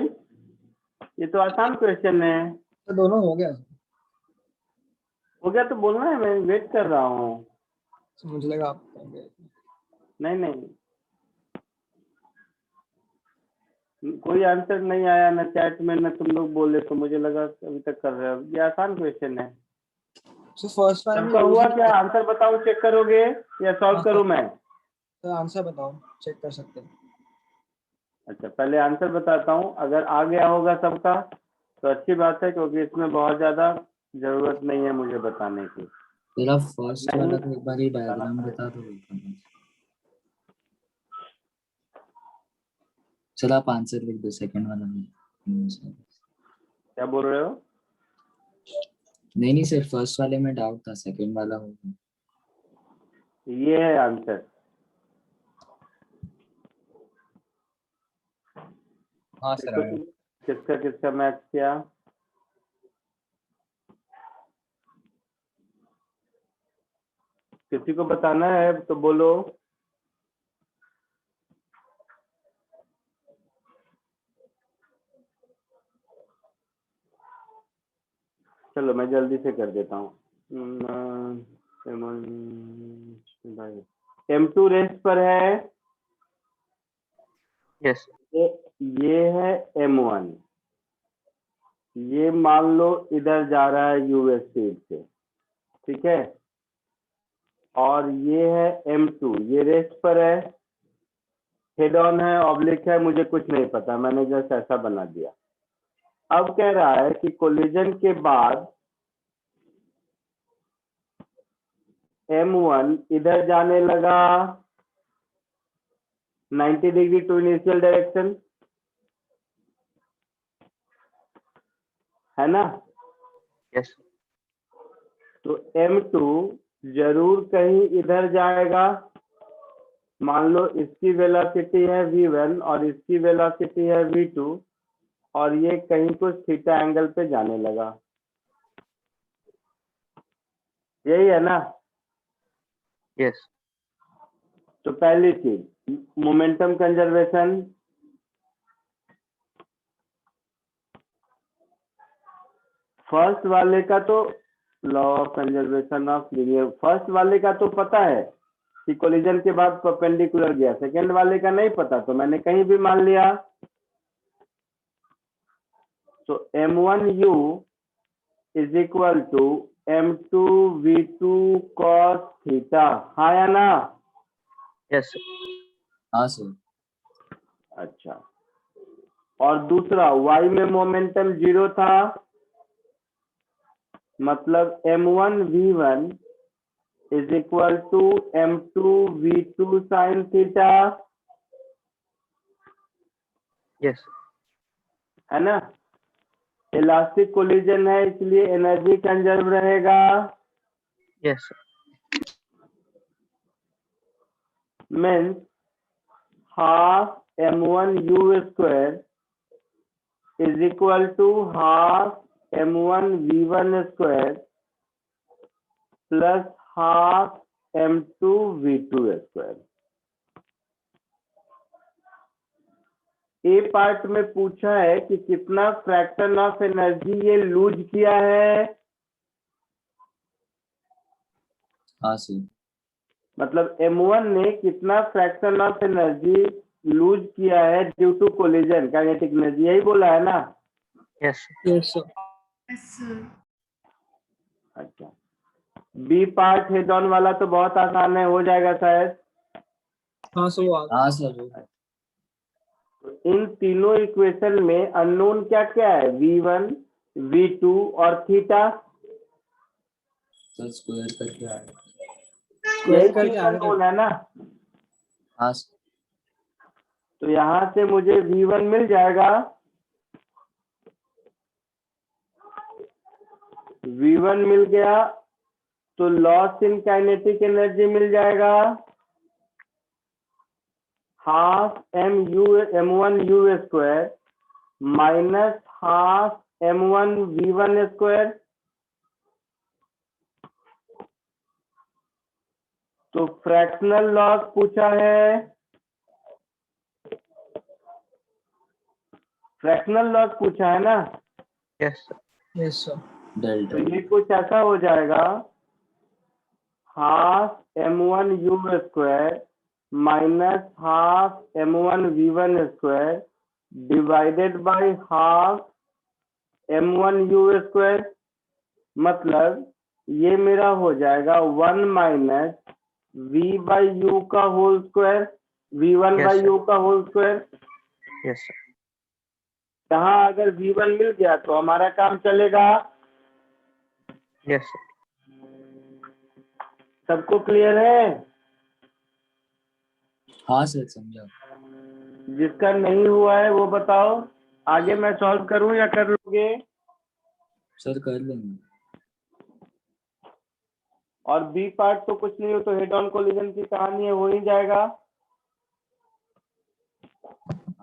ये तो आसान क्वेश्चन है। तो दोनों हो गया। हो गया तो बोलना है, मैं वेट कर रहा हूँ। तो मुझे लगा आप कहेंगे। नहीं नहीं, कोई आंसर नहीं आया ना चैट में ना तुम लोग बोले, तो मुझे लगा अभी तक कर रहे हो। ये आसान क्वेश्चन है। तो फर्स्ट वाले में सबका हुआ illusion क्या? आंसर बताओ, चेक करोगे या सॉल्व हाँ, करूं मैं? तो आंसर बताओ, चेक कर सकते हैं। अच्छा, पहले आंसर बताता हूँ। अगर आ गया होगा सबका तो अच्छी बात है, क्योंकि इसमें बहुत ज्यादा जरूरत नहीं है मुझे बताने की। तेरा फर्स्ट नहीं वाला तो एक बार ही बताना डायग्राम पड़ेगा। बता दो। चलो आप आंसर लिख दो सेकंड वाला में। क्या बोल रहे हो? नहीं सर, फर्स्ट वाले में डाउट था, सेकंड वाला होगा। ये है आंसर। हाँ सर, आया। किसका किसका मैच किया? किसी को बताना है तो बोलो। चलो मैं जल्दी से कर देता हूँ। M2 रेस्ट पर है। यस ये है M1। ये मान लो इधर जा रहा है यूएस स्पीड से, ठीक है। और ये है M2, ये रेस्ट पर है, हेड ऑन है, ऑब्लिक है, मुझे कुछ नहीं पता, मैंने जस्ट ऐसा बना दिया। अब कह रहा है कि कोलिजन के बाद M1 इधर जाने लगा 90 डिग्री टू इनिशियल डायरेक्शन, है ना। यस तो M2 जरूर कहीं इधर जाएगा। मान लो इसकी वेलोसिटी है v1 और इसकी वेलोसिटी है v2, और ये कहीं कुछ थीटा एंगल पे जाने लगा। यही है ना। यस तो पहली चीज मोमेंटम कंजर्वेशन। फर्स्ट वाले का तो law of conservation of linear, first वाले का तो पता है कि कोलिजन के बाद परपेंडिकुलर गया, सेकेंड वाले का नहीं पता, तो मैंने कहीं भी मान लिया। तो M1U is equal to M2V2 cos theta, हाँ या ना? यस हाँ सर। अच्छा, और दूसरा y में मोमेंटम 0 था, मतलब M1V1 is equal to M2V2 sine theta, yes है ना। इलास्टिक कोलिजन है, इसलिए एनर्जी कंजर्व रहेगा। Yes means half M1U square is equal to half M1V1 square plus half M2V2 square. A part में पूछा है कि कितना फ्रैक्शन ऑफ एनर्जी ये लूज किया है, हाँ सर। मतलब M1 ने कितना फ्रैक्शन ऑफ एनर्जी लूज किया है due to collision, kinetic energy, यही बोला है ना। Yes yes sir. Yes sir. अच्छा, बी पार्ट हेड ऑन वाला तो बहुत आसान है, हो जाएगा शायद। हाँ सर, वो आ गया। हाँ सर। तो इन तीनों इक्वेशन में अननोन क्या क्या है? V1, V2 और थीटा। सर स्क्वायर करके आ गया। यही स्क्वायर करके चीज आ गया। अननोन है ना। हाँ सर। तो यहां से मुझे V1 मिल जाएगा, V1 मिल गया तो लॉस इन काइनेटिक एनर्जी मिल जाएगा, half M1U square minus half M1V1 square. तो फ्रैक्शनल लॉस पूछा है, फ्रैक्शनल लॉस पूछा है ना, Yes, sir. यस सर तो डेल्टा ये कुछ ऐसा हो जाएगा, half m1u² minus half m1v1² divided by half m1u²। मतलब ये मेरा हो जाएगा 1 माइनस v/u का whole square, v1 Yes, by sir. u का होल स्क्वायर। Yes, sir. यहाँ अगर v1 मिल गया तो हमारा काम चलेगा। Yes, sir. सबको क्लियर है? हाँ सर समझा। जिसका नहीं हुआ है वो बताओ, आगे मैं सॉल्व करूं या कर लोगे? सर कर लेंगे। और बी पार्ट तो कुछ नहीं हो, तो हेड ऑन कोलिजन की कहानी है, हो ही जाएगा।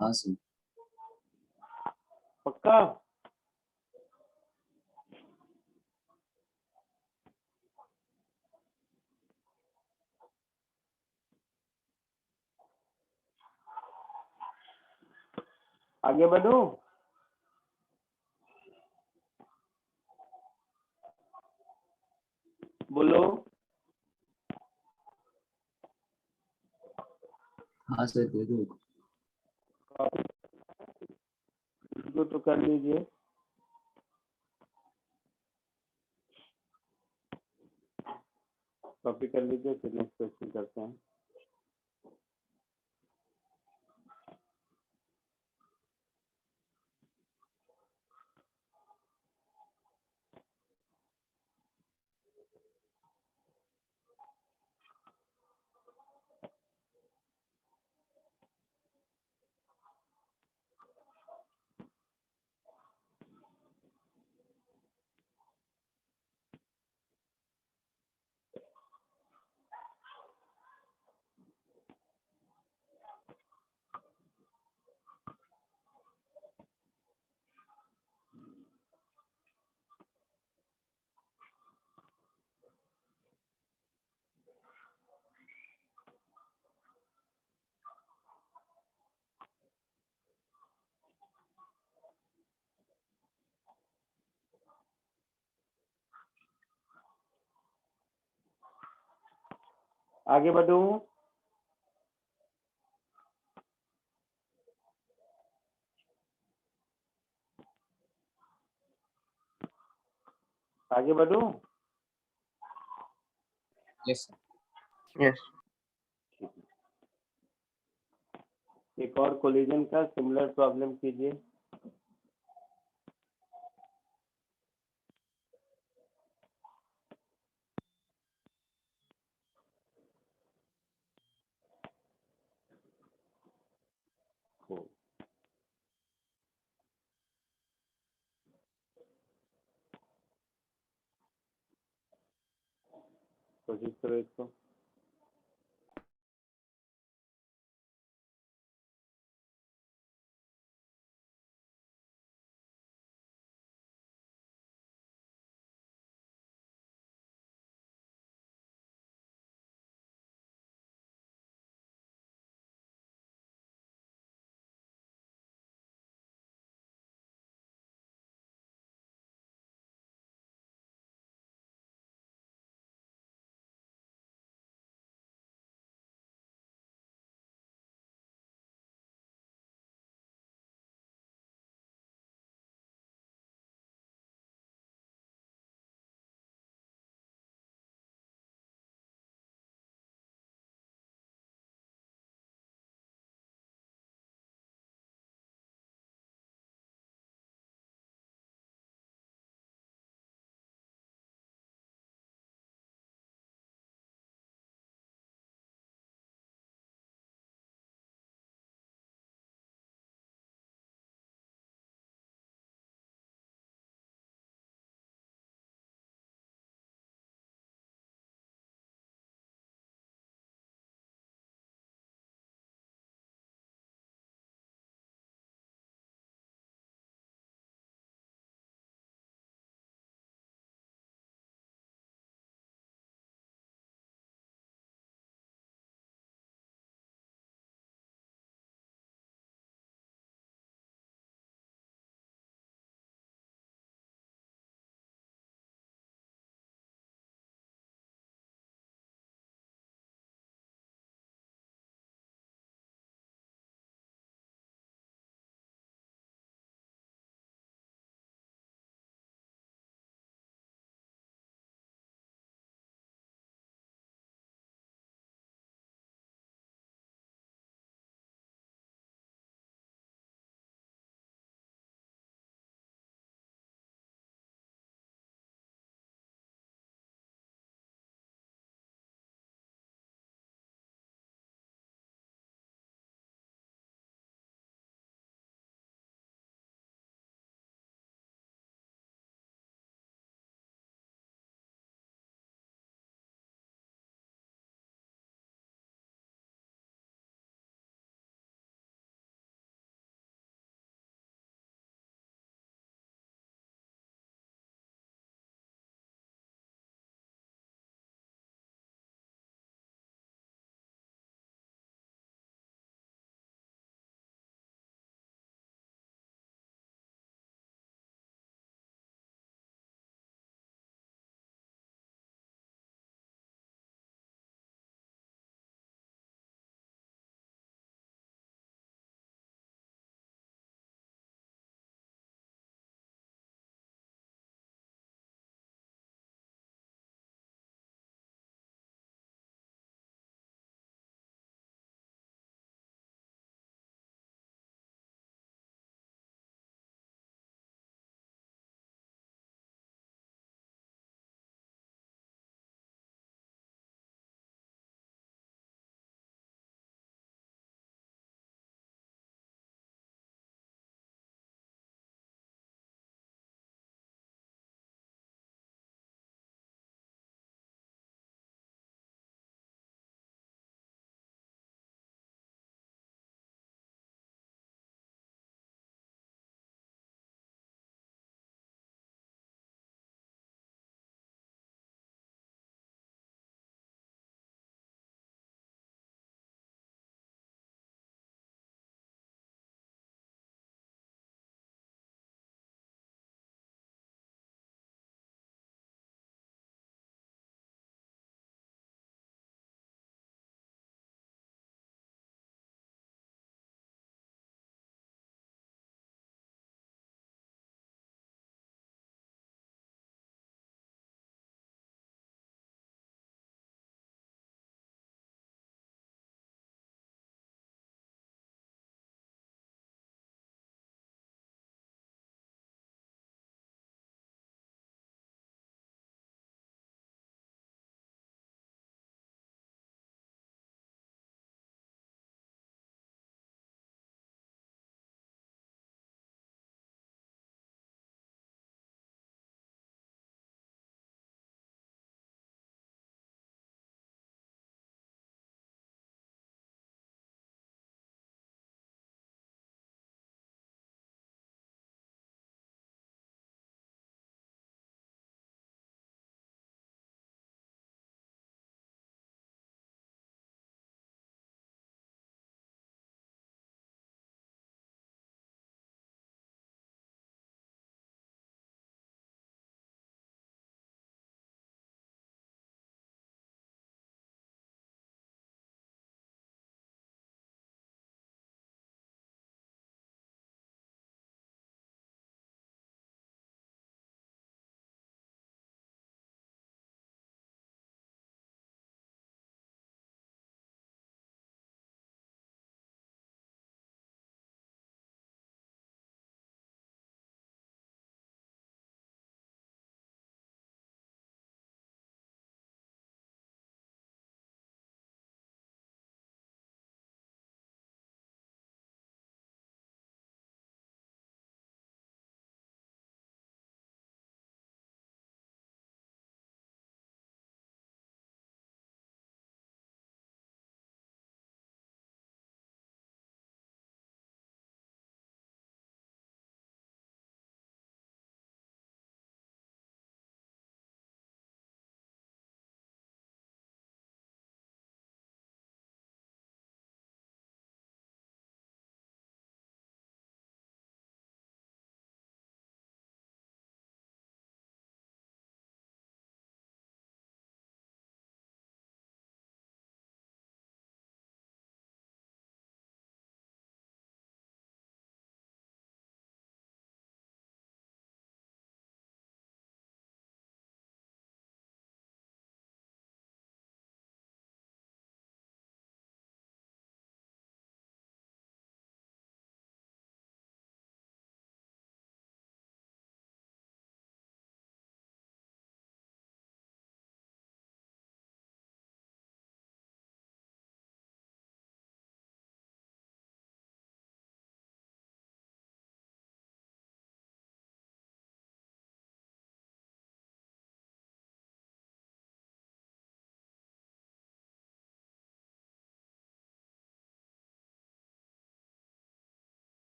हाँ सर। पक्का? आगे बढ़ूं? बोलो। हाँ सर दे दो। इसको तो कर लीजिए। कॉपी कर लीजिए, फिर नेक्स्ट क्वेश्चन करते हैं। आगे बढ़ूं? आगे बढ़ूं? Yes sir. Yes. एक और कोलिजन का सिमिलर प्रॉब्लम कीजिए। कोशिश करो इसको।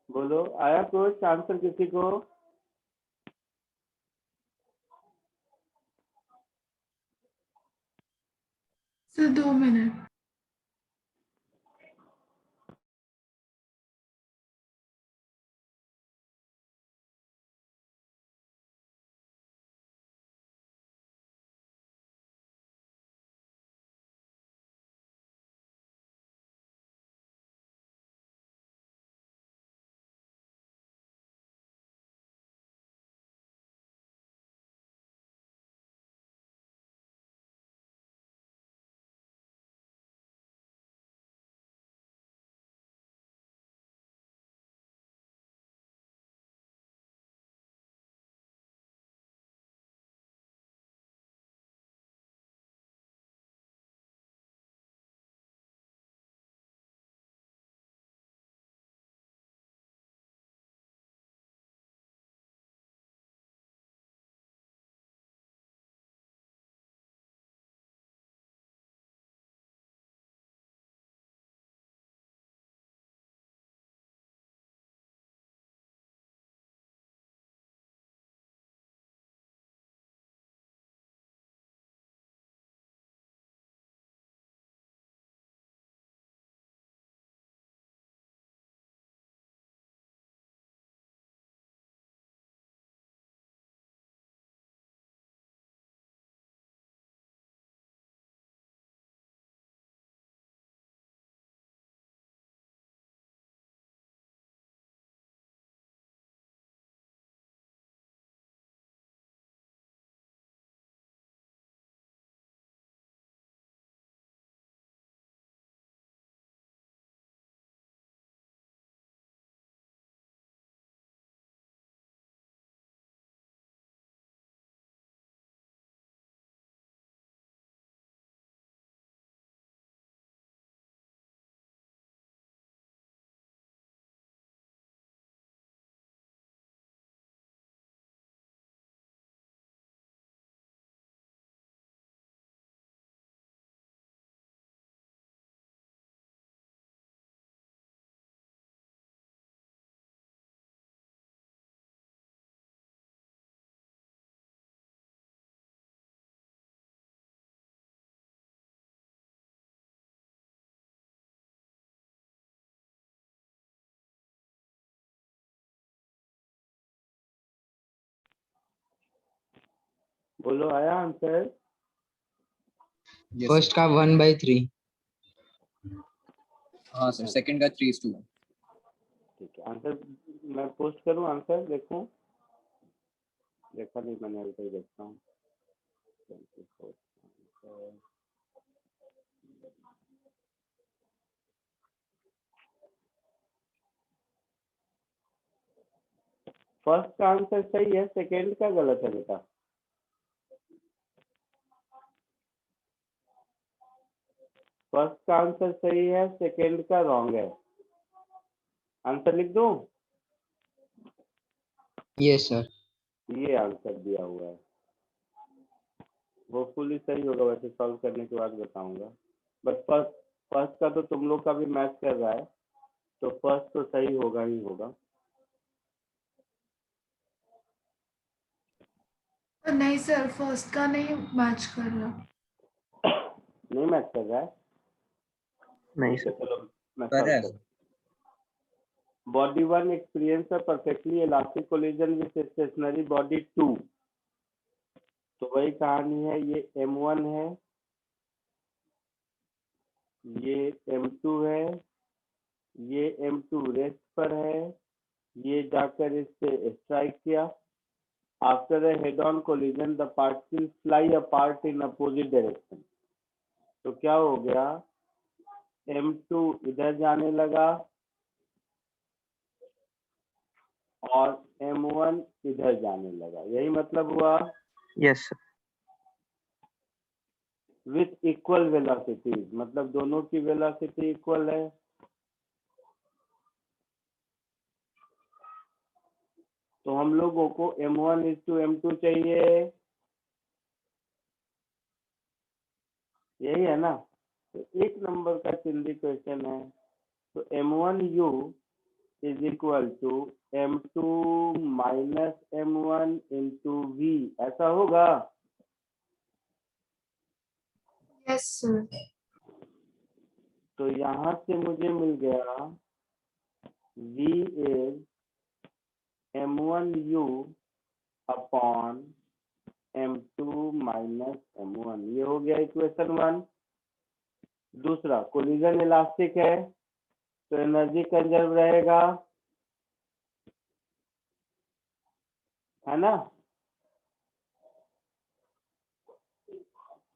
बोलो, आया कुछ आंसर किसी को? Sir 2 minute. बोलो, आया आंसर? Yes, first sir. का 1/3। हाँ सर, सेकंड का 3:1। ठीक है, आंसर मैं पोस्ट करूं? आंसर देखूं? देखा नहीं मैंने, अभी तक देखता हूँ। 24 आंसर। फर्स्ट का आंसर सही है, सेकंड का गलत है बेटा। फर्स्ट का आंसर सही है, सेकंड का रॉन्ग है। आंसर लिख दूं? Yes sir. ये आंसर दिया हुआ है, होपफुली सही होगा, वैसे सॉल्व करने के बाद बताऊंगा। बट फर्स्ट का तो तुम लोग का भी मैच कर रहा है, तो फर्स्ट तो सही होगा ही होगा। नहीं सर, फर्स्ट का नहीं मैच कर रहा। नहीं मैच कर रहा है? नहीं ठीक है, सर। चलो मैं कर सॉल्व रहा है करता हूँ। Body 1 experience a perfectly elastic collision with stationary body 2। तो वही कहानी है, ये M1 है, ये M2 है, ये M2 रेस्ट पर है, ये जाकर इससे स्ट्राइक किया। After a head-on collision the particles fly apart in opposite direction। तो क्या हो गया, M2 इधर जाने लगा और M1 इधर जाने लगा, यही मतलब हुआ। Yes sir. With equal velocities, मतलब दोनों की वेलोसिटी इक्वल है। तो हम लोगों को M1:M2 चाहिए, यही है ना? तो एक नंबर का चिल्ली क्वेश्चन है। तो M1U is equal to m2 minus m1 into v, ऐसा होगा। Yes sir. तो यहाँ से मुझे मिल गया v is m1u upon m2 minus m1, ये हो गया इक्वेशन 1। दूसरा, कोलिजन इलास्टिक है तो एनर्जी कंजर्व रहेगा, है ना।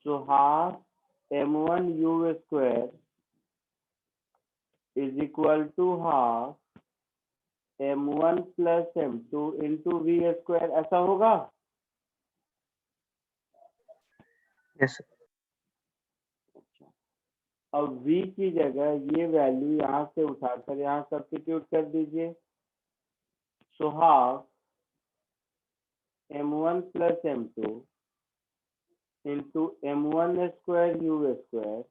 So half m1 u square is equal to half m1 plus m2 into v square, ऐसा होगा। Yes, sir. अब v की जगह ये वैल्यू यहाँ से उठाकर यहाँ सब्स्टिट्यूट कर दीजिए। So half m1 plus m2 into m1 square u square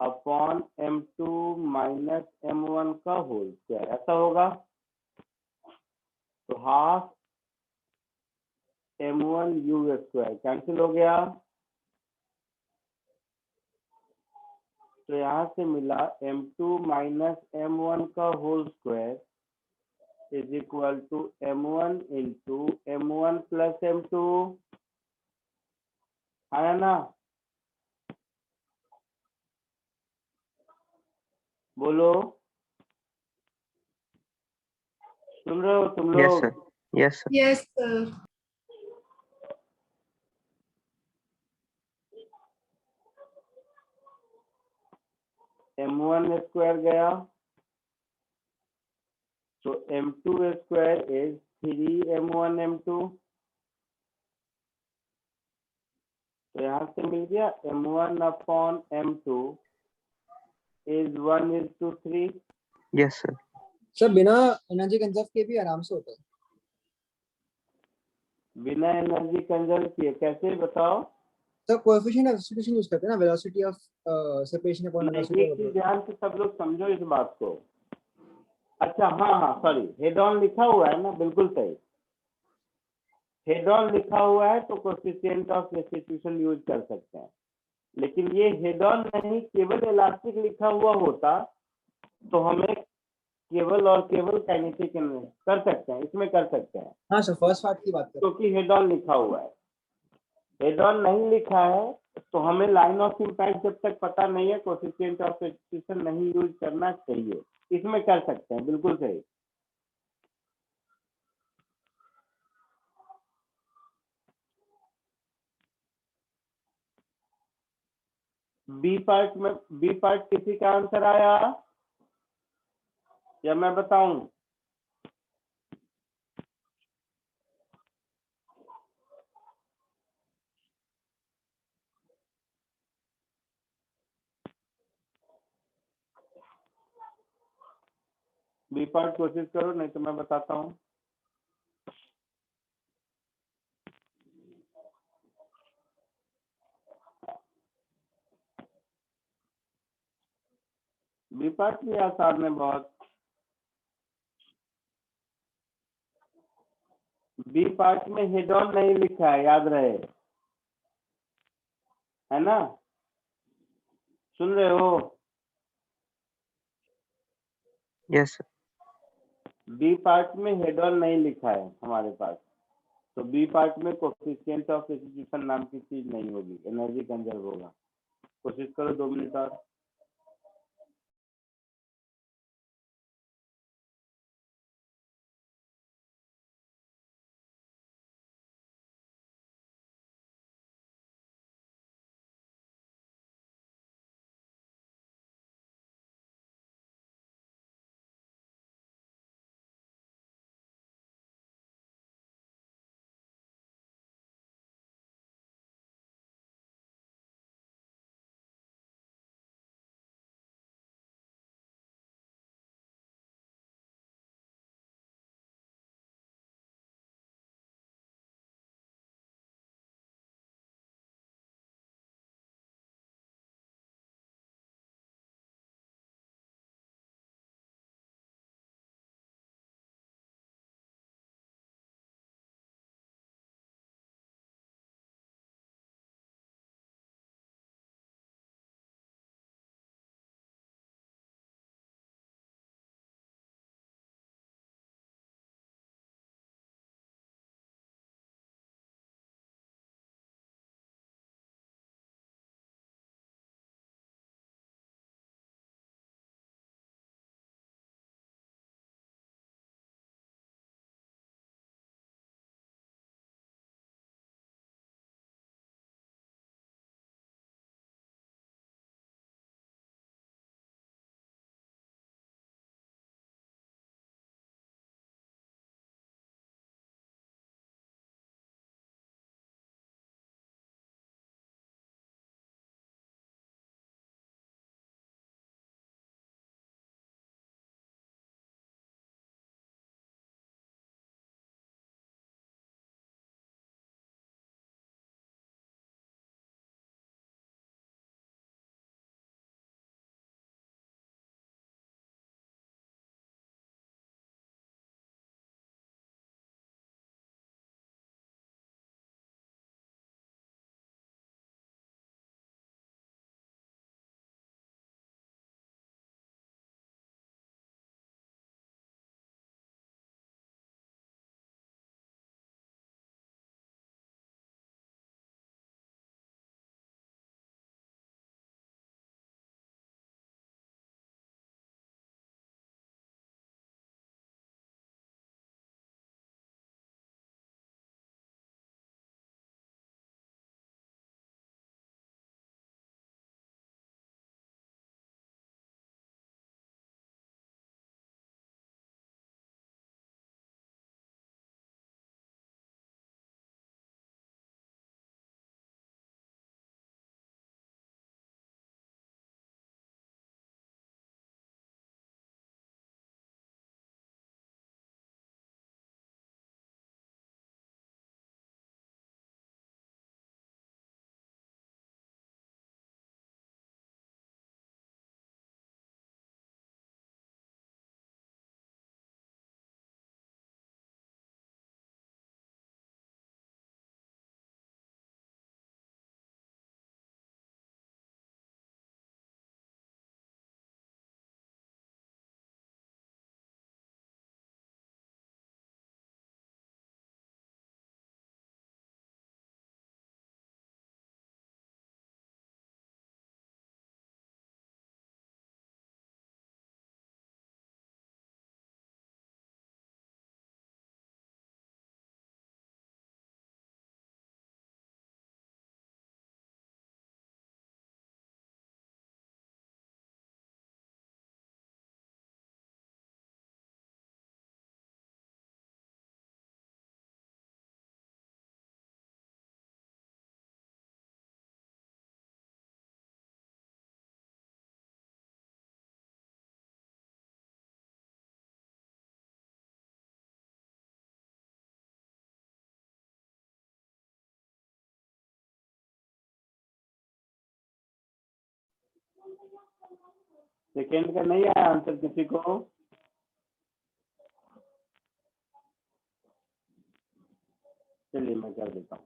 upon m2 minus m1 का होल स्क्वायर, ऐसा होगा। तो half m1 u square cancel हो गया, तो यहाँ से मिला m2 माइनस m1 का whole square is equal to m1 into m1 plus m2, आया ना। बोलो, सुन रहे हो तुम Yes, लोग? sir. Yes, sir. Yes sir. m1 square गया, तो m2 square is 3m1 m2, तो यहाँ से मिल गया m1 upon m2 is 1:3। Yes, sir. Sir बिना एनर्जी कंजर्व के भी आराम से होता है। बिना एनर्जी कंजर्व किए कैसे, बताओ। Sir coefficient of substitution use करते हैं ना, वेलोसिटी ऑफ सेपरेशन अपॉन नहीं, वेलोसिटी एक ऑफ चीज ध्यान से सब लोग समझो इस बात को। अच्छा, हाँ हाँ सॉरी, हेड ऑन लिखा हुआ है ना, बिल्कुल सही। हेड ऑन लिखा हुआ है तो कोएफिशिएंट ऑफ सब्स्टिट्यूशन यूज कर सकते हैं, लेकिन ये हेड ऑन नहीं, केवल इलास्टिक लिखा हुआ होता तो हमें केवल और केवल काइनेटिक कर सकते हैं, इसमें कर सकते हैं, हाँ सर, फर्स्ट पार्ट की बात कर। क्योंकि हेड ऑन लिखा हुआ है। हेड ऑन नहीं लिखा है तो हमें लाइन ऑफ इम्पैक्ट जब तक पता नहीं है, कोएफिशिएंट ऑफ सब्स्टिट्यूशन नहीं यूज करना चाहिए, इसमें कर सकते हैं, बिल्कुल सही। बी पार्ट किसी का आंसर आया या मैं बताऊं? बी पार्ट कोशिश करो, नहीं तो मैं बताता हूं। बी पार्ट भी आसान है बहुत। बी पार्ट में हेड ऑन नहीं लिखा है, याद रहे, है ना। सुन रहे हो? Yes, sir. बी पार्ट में हेड ऑन नहीं लिखा है हमारे पास, तो बी पार्ट में कोएफिशिएंट ऑफ सब्स्टिट्यूशन नाम की चीज नहीं होगी, एनर्जी कंजर्व होगा। कोशिश करो 2 मिनट और। सेकेंड का नहीं आया आंसर किसी को? चलिए मैं कर देता हूँ।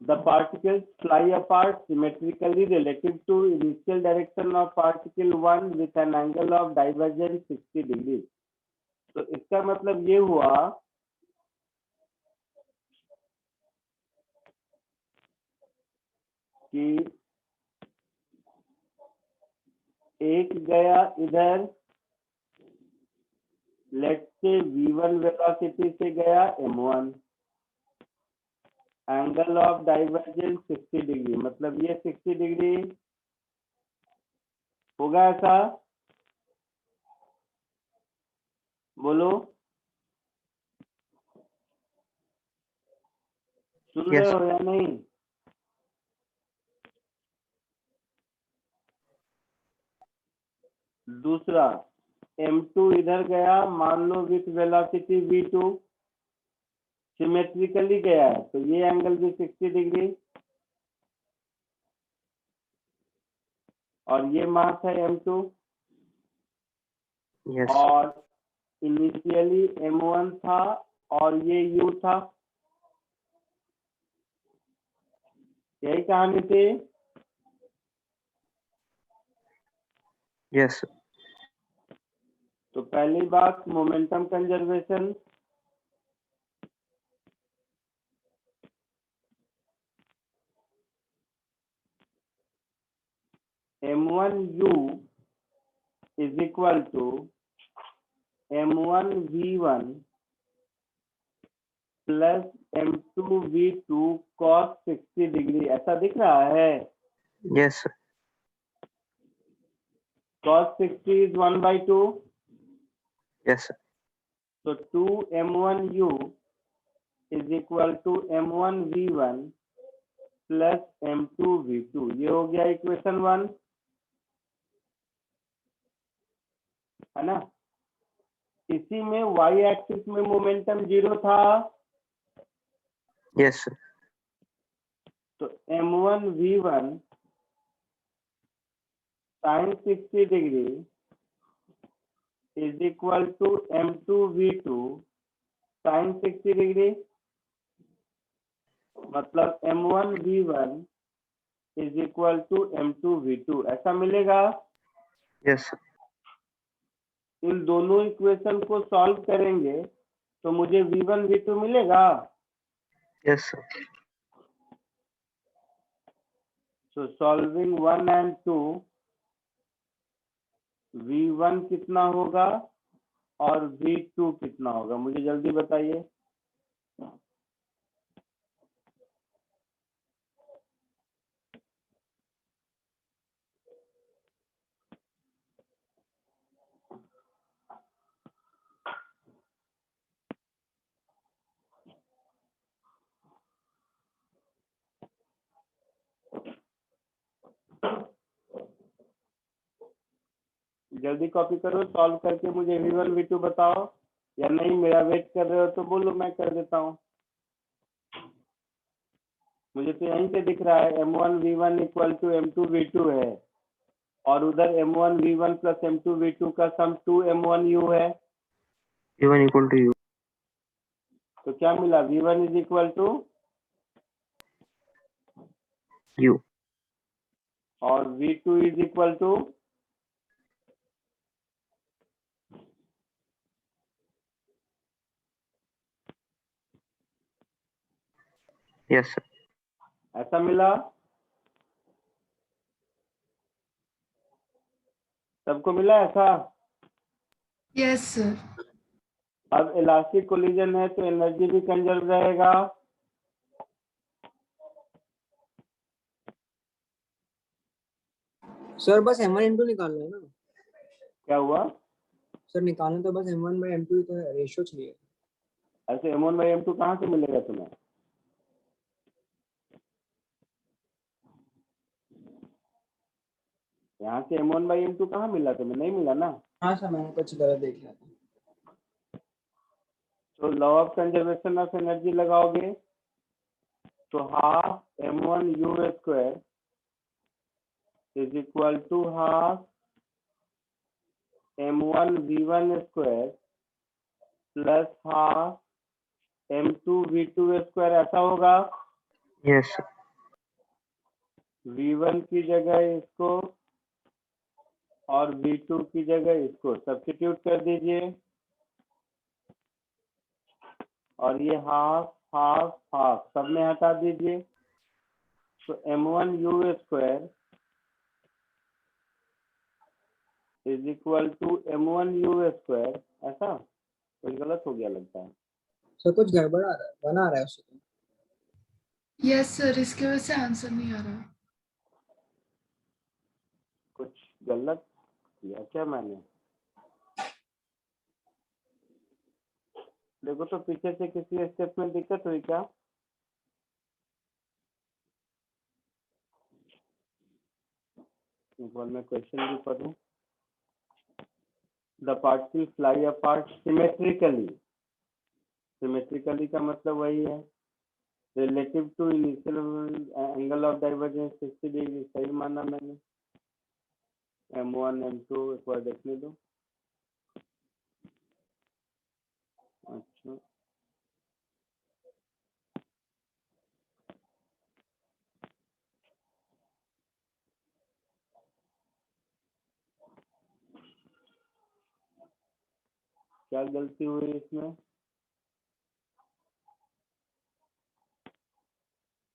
The particles fly apart symmetrically relative to initial direction of particle 1 with an angle of divergence 60 degrees. तो इसका मतलब ये हुआ कि एक गया इधर, लेट से v1 वेलोसिटी से गया m1, angle of divergence 60 degree, मतलब ये 60 डिग्री होगा ऐसा? बोलो, सुन Yes, रहे sir. हो या नहीं? दूसरा, m2 इधर गया, मान लो विथ वेलोसिटी v2, सिमेट्रिकली गया है, तो ये एंगल भी 60 डिग्री, और ये मास है m2, Yes, sir. और इनिशियली m1 था और ये u था। यही कहानी थी। Yes, sir. तो पहली बात momentum conservation, m1u is equal to m1v1 plus m2v2 cos 60 degree, ऐसा दिख रहा है? Yes, sir. cos 60 is 1/2, Yes, sir. so 2m1u is equal to m1v1 plus m2v2, ये हो गया इक्वेशन 1, है ना? इसी में y एक्सिस में मोमेंटम 0 था, Yes, sir. तो m1v1 sin 60 degree is equal to m2v2 sin 60 degree, मतलब m1v1 is equal to m2v2, ऐसा मिलेगा। Yes, sir. इन दोनों इक्वेशन को सॉल्व करेंगे तो मुझे v1 v2 मिलेगा। Yes, sir. So solving 1 and 2, v1 कितना होगा और v2 कितना होगा, मुझे जल्दी बताइए। जल्दी कॉपी करो, सॉल्व करके मुझे v1 v2 बताओ, या नहीं मेरा वेट कर रहे हो तो बोलो, मैं कर देता हूँ। मुझे तो यहीं से दिख रहा है m1 v1 equal to m2 v2 है, और उधर m1 v1 plus m2 v2 का सम 2m1 u है, V1 equal to U. तो क्या मिला? v1 is equal to U. और v2 is equal to Yes, sir. ऐसा मिला। सबको मिला ऐसा? Yes sir. अब इलास्टिक कोलिजन है तो एनर्जी भी कंजर्व रहेगा। सर बस m1 m2 निकालना है ना? क्या हुआ? सर निकालना तो बस m1 by m2 का रेशियो चाहिए। ऐसे m1 by m2 कहाँ से मिलेगा तुम्हें? यहाँ से m1 by m2 कहाँ मिला तुम्हें? नहीं मिला ना। हाँ सर, मैंने कुछ गलत देख लिया था। तो law of conservation of energy लगाओगे तो half m1 u square is equal to half m1 v1 square plus half m2 v2 square, ऐसा होगा। Yes, sir. v1 की जगह इसको और v2 की जगह इसको सब्स्टिट्यूट कर दीजिए, और ये हाफ हाफ हाफ सब में हटा दीजिए। तो m1 u square is equal to m1 u square, ऐसा कुछ गलत हो गया लगता है। सर कुछ गड़बड़ आ रहा है, बना रहा है उससे। यस सर, इसकी वजह से आंसर नहीं आ रहा। कुछ गलत किया क्या मैंने? देखो तो पीछे से किसी स्टेप में दिक्कत हुई क्या? एक बार मैं क्वेश्चन भी पढ़ूं। The particle fly apart symmetrically. Symmetrically का मतलब वही है, relative to initial angle of divergence 60 degree. सही माना मैंने। m1 m2 एक बार देखने दो। अच्छा, क्या गलती हुई इसमें?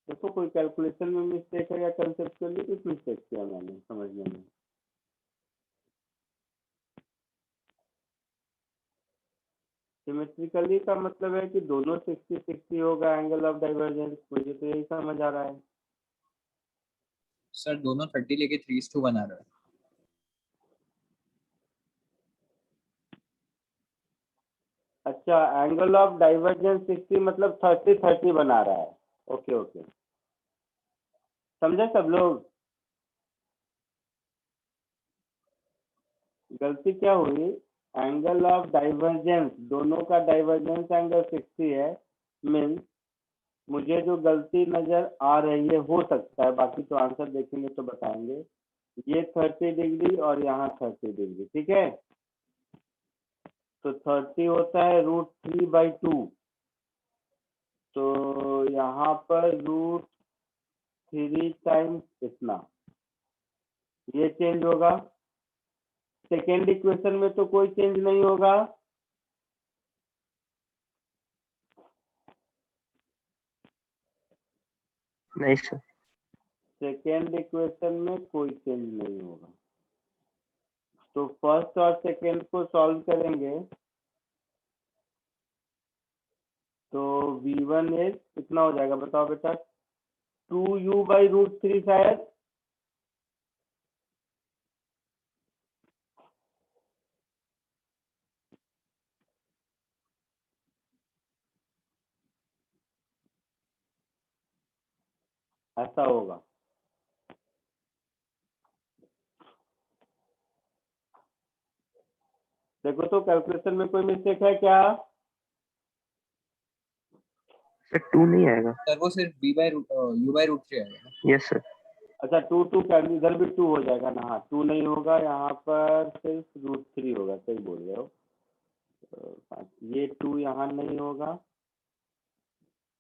देखो कोई कैलकुलेशन में मिस्टेक है या कंसेप्चुअली कुछ मिस्टेक किया मैंने समझने में। सिमेट्रिकली का मतलब है कि दोनों 60-60 होगा एंगल ऑफ डाइवर्जेंस। मुझे तो यही समझ आ रहा है। सर दोनों 30 लेके 3:2 बना रहा है। अच्छा, एंगल ऑफ डाइवर्जेंस 60 मतलब 30-30 बना रहा है। ओके ओके, समझे सब लोग? गलती क्या हुई? एंगल ऑफ डाइवर्जेंस, दोनों का डाइवर्जेंस एंगल 60 है। मीन्स मुझे जो गलती नजर आ रही है, हो सकता है, बाकी तो आंसर देखेंगे तो बताएंगे, ये 30 डिग्री और यहाँ 30 डिग्री, ठीक है। तो 30 होता है √3/2, तो यहाँ पर √3 टाइम्स इतना, ये चेंज होगा। सेकेंड इक्वेशन में तो कोई चेंज नहीं होगा। नहीं सर। सेकेंड इक्वेशन में कोई चेंज नहीं होगा। तो फर्स्ट और सेकेंड को सॉल्व करेंगे तो v1 इज कितना हो जाएगा बताओ बेटा? 2u/√3 शायद। ऐसा होगा। देखो तो कैलकुलेशन में कोई मिस्टेक है क्या? सर 2 नहीं आएगा। सर वो सिर्फ u/√3 आएगा। Yes sir. अच्छा, 2 कर, इधर भी 2 हो जाएगा ना। हाँ, 2 नहीं होगा, यहाँ पर सिर्फ √3 होगा। सही बोल रहे हो। ये 2 यहाँ नहीं होगा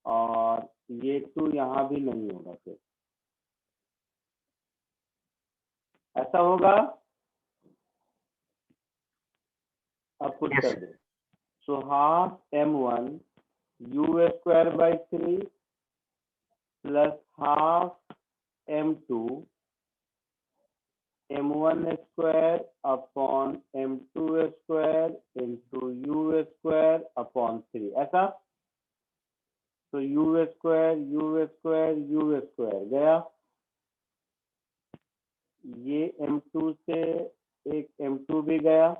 और ये 2 यहाँ भी नहीं होगा। फिर ऐसा होगा। अब पुट कर दो। So half m1 u²/3 plus half m2 m1² upon m2² into u²/3, ऐसा। तो u² गया। ये m2 से एक m2 भी गया,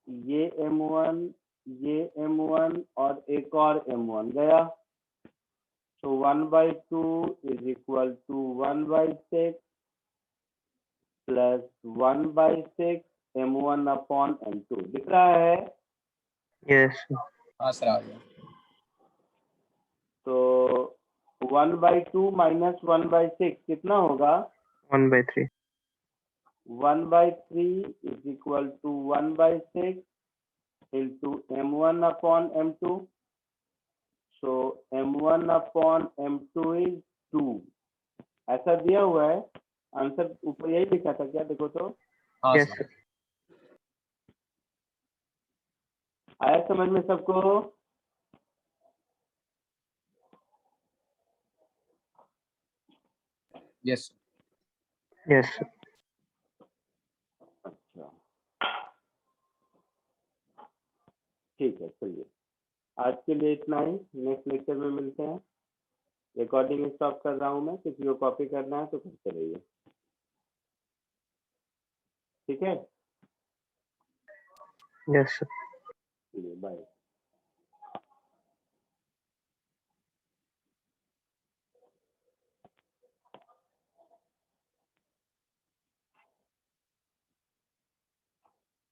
ये m1 और एक और m1 गया। तो 1/2 is equal to 1/6 plus 1/6 m1 upon m2। दिख रहा है? Yes sir. हाँ सर आ गया। तो 1/2 माइनस 1/6 कितना होगा? 1/3. 1/3 is equal to 1/6 into m1 upon m2. So m1 upon m2 is 2. ऐसा दिया हुआ है, आंसर ऊपर यही लिखा था क्या? देखो तो हाँ Yes, सर sir. आया समझ में सबको? Yes Yes, sir. अच्छा ठीक है, चलिए आज के लिए इतना ही। नेक्स्ट लेक्चर में मिलते हैं। रिकॉर्डिंग स्टॉप कर रहा हूँ मैं, किसी को कॉपी करना है तो करते रहिए, ठीक है? Yes, sir. चलिए बाय।